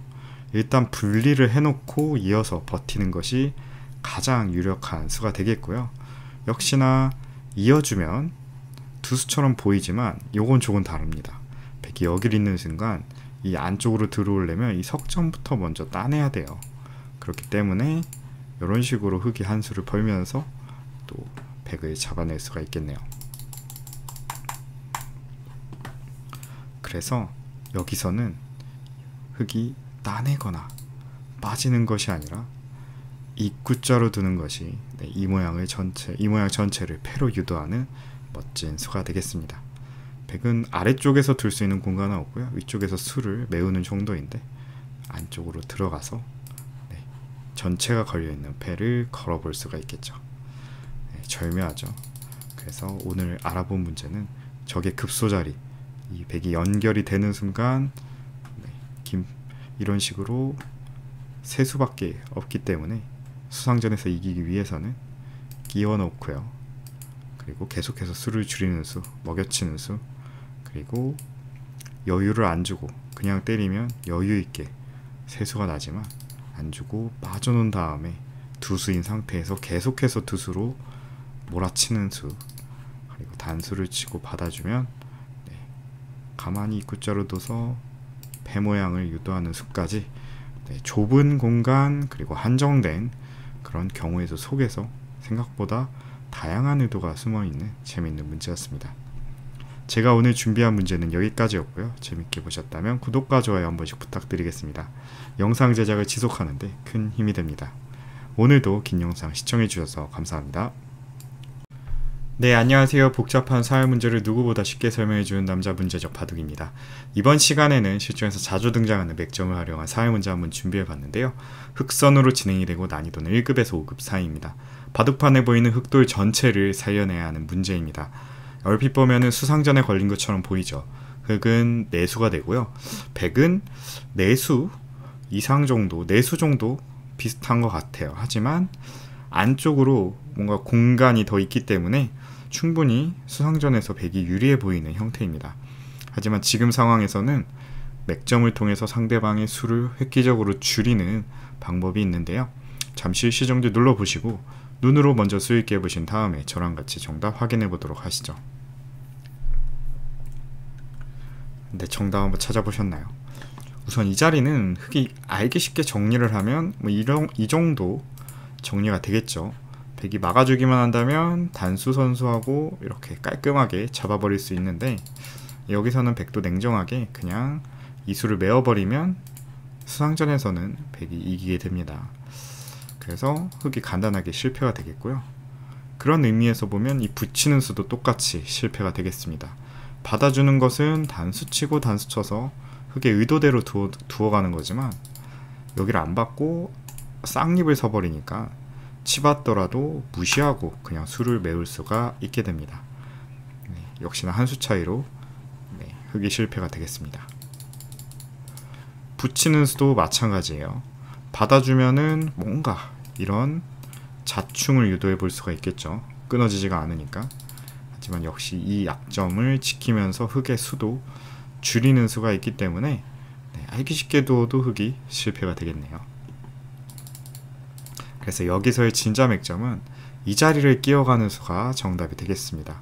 S1: 일단 분리를 해놓고 이어서 버티는 것이 가장 유력한 수가 되겠고요. 역시나 이어주면 두 수처럼 보이지만 요건 조금 다릅니다. 백이 여기를 잇는 순간 이 안쪽으로 들어오려면 이 석점부터 먼저 따내야 돼요. 그렇기 때문에 이런 식으로 흑이 한 수를 벌면서 또 백을 잡아낼 수가 있겠네요. 그래서 여기서는 흑이 따내거나 빠지는 것이 아니라 입구자로 두는 것이 이 모양 전체를 패로 유도하는 멋진 수가 되겠습니다. 백은 아래쪽에서 둘 수 있는 공간은 없고요. 위쪽에서 수를 메우는 정도인데 안쪽으로 들어가서 전체가 걸려있는 패를 걸어볼 수가 있겠죠. 절묘하죠. 그래서 오늘 알아본 문제는 적의 급소자리, 이 백이 연결이 되는 순간 이런 식으로 세 수밖에 없기 때문에 수상전에서 이기기 위해서는 끼워 넣고요. 그리고 계속해서 수를 줄이는 수, 먹여치는 수, 그리고 여유를 안 주고 그냥 때리면 여유 있게 세 수가 나지만 안 주고 빠져놓은 다음에 두 수인 상태에서 계속해서 두 수로 몰아치는 수, 그리고 단수를 치고 받아주면 가만히 입구자로 둬서 배 모양을 유도하는 수까지 좁은 공간 그리고 한정된 그런 경우에도 속에서 생각보다 다양한 의도가 숨어있는 재미있는 문제였습니다. 제가 오늘 준비한 문제는 여기까지였고요. 재밌게 보셨다면 구독과 좋아요 한 번씩 부탁드리겠습니다. 영상 제작을 지속하는데 큰 힘이 됩니다. 오늘도 긴 영상 시청해주셔서 감사합니다. 네, 안녕하세요. 복잡한 사회 문제를 누구보다 쉽게 설명해주는 남자 문제적 바둑입니다. 이번 시간에는 실전에서 자주 등장하는 맥점을 활용한 사회 문제 한번 준비해봤는데요. 흑선으로 진행이 되고 난이도는 1급에서 5급 사이입니다. 바둑판에 보이는 흑돌 전체를 살려내야 하는 문제입니다. 얼핏 보면은 수상전에 걸린 것처럼 보이죠. 흑은 내수가 되고요. 백은 내수 이상 정도, 내수 정도 비슷한 것 같아요. 하지만 안쪽으로 뭔가 공간이 더 있기 때문에 충분히 수상전에서 백이 유리해 보이는 형태입니다. 하지만 지금 상황에서는 맥점을 통해서 상대방의 수를 획기적으로 줄이는 방법이 있는데요. 잠시 시정지 눌러보시고 눈으로 먼저 수있게 해보신 다음에 저랑 같이 정답 확인해 보도록 하시죠. 네, 정답 한번 찾아보셨나요? 우선 이 자리는 흑이 알기 쉽게 정리를 하면 이 정도 정리가 되겠죠. 백이 막아주기만 한다면 단수 선수하고 이렇게 깔끔하게 잡아버릴 수 있는데, 여기서는 백도 냉정하게 그냥 이수를 메어버리면 수상전에서는 백이 이기게 됩니다. 그래서 흑이 간단하게 실패가 되겠고요. 그런 의미에서 보면 이 붙이는 수도 똑같이 실패가 되겠습니다. 받아주는 것은 단수 치고 단수 쳐서 흑의 의도대로 두어가는 거지만, 여기를 안 받고 쌍립을 서버리니까 치받더라도 무시하고 그냥 수를 메울 수가 있게 됩니다. 네, 역시나 한 수 차이로 흑이 실패가 되겠습니다. 붙이는 수도 마찬가지예요. 받아주면은 뭔가 이런 자충을 유도해 볼 수가 있겠죠. 끊어지지가 않으니까. 하지만 역시 이 약점을 지키면서 흑의 수도 줄이는 수가 있기 때문에 알기 쉽게 두어도 흑이 실패가 되겠네요. 그래서 여기서의 진짜 맥점은 이 자리를 끼워가는 수가 정답이 되겠습니다.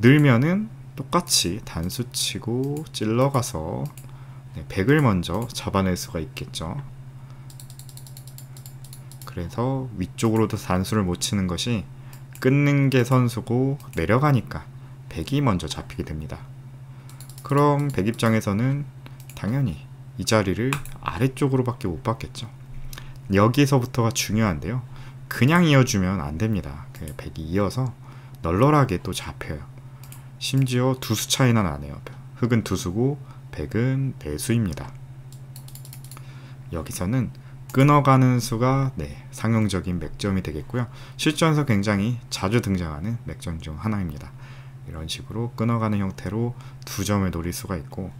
S1: 늘면은 똑같이 단수 치고 찔러가서 백을 먼저 잡아낼 수가 있겠죠. 그래서 위쪽으로도 단수를 못 치는 것이 끊는 게 선수고 내려가니까 백이 먼저 잡히게 됩니다. 그럼 백 입장에서는 당연히 이 자리를 아래쪽으로 밖에 못 받겠죠. 여기서부터가 중요한데요. 그냥 이어주면 안 됩니다. 백이 이어서 널널하게 또 잡혀요. 심지어 두수 차이나 나네요. 흑은 두수고 백은 내수입니다. 여기서는 끊어가는 수가 상용적인 맥점이 되겠고요. 실전에서 굉장히 자주 등장하는 맥점 중 하나입니다. 이런 식으로 끊어가는 형태로 두 점을 노릴 수가 있고,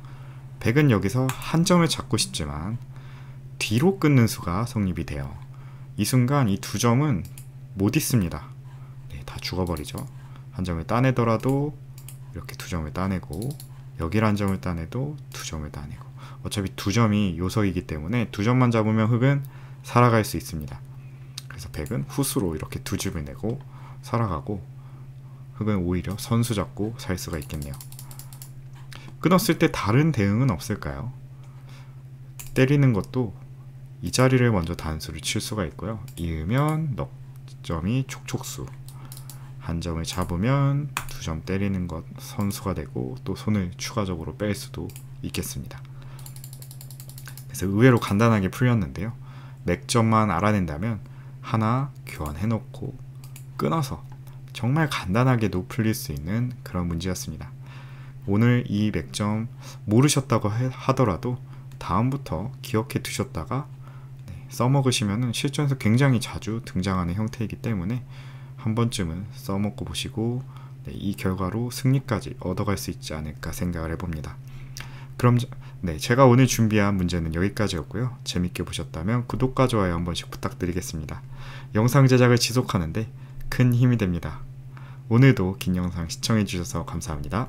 S1: 백은 여기서 한 점을 잡고 싶지만 뒤로 끊는 수가 성립이 돼요. 이 순간 이 두 점은 못 있습니다. 다 죽어버리죠. 한 점을 따내더라도 이렇게 두 점을 따내고, 여기를 한 점을 따내도 두 점을 따내고, 어차피 두 점이 요석이기 때문에 두 점만 잡으면 흑은 살아갈 수 있습니다. 그래서 백은 후수로 이렇게 두 점을 내고 살아가고, 흑은 오히려 선수 잡고 살 수가 있겠네요. 끊었을 때 다른 대응은 없을까요? 때리는 것도 이 자리를 먼저 단수를 칠 수가 있고요. 이으면 넉 점이 촉촉수, 한 점을 잡으면 두 점 때리는 것 선수가 되고, 또 손을 추가적으로 뺄 수도 있겠습니다. 그래서 의외로 간단하게 풀렸는데요. 맥점만 알아낸다면 하나 교환해 놓고 끊어서 정말 간단하게도 풀릴 수 있는 그런 문제였습니다. 오늘 이 맥점 모르셨다고 하더라도 다음부터 기억해 두셨다가 써먹으시면 실전에서 굉장히 자주 등장하는 형태이기 때문에 한 번쯤은 써먹고 보시고 이 결과로 승리까지 얻어갈 수 있지 않을까 생각을 해봅니다. 그럼 제가 오늘 준비한 문제는 여기까지였고요. 재밌게 보셨다면 구독과 좋아요 한 번씩 부탁드리겠습니다. 영상 제작을 지속하는데 큰 힘이 됩니다. 오늘도 긴 영상 시청해주셔서 감사합니다.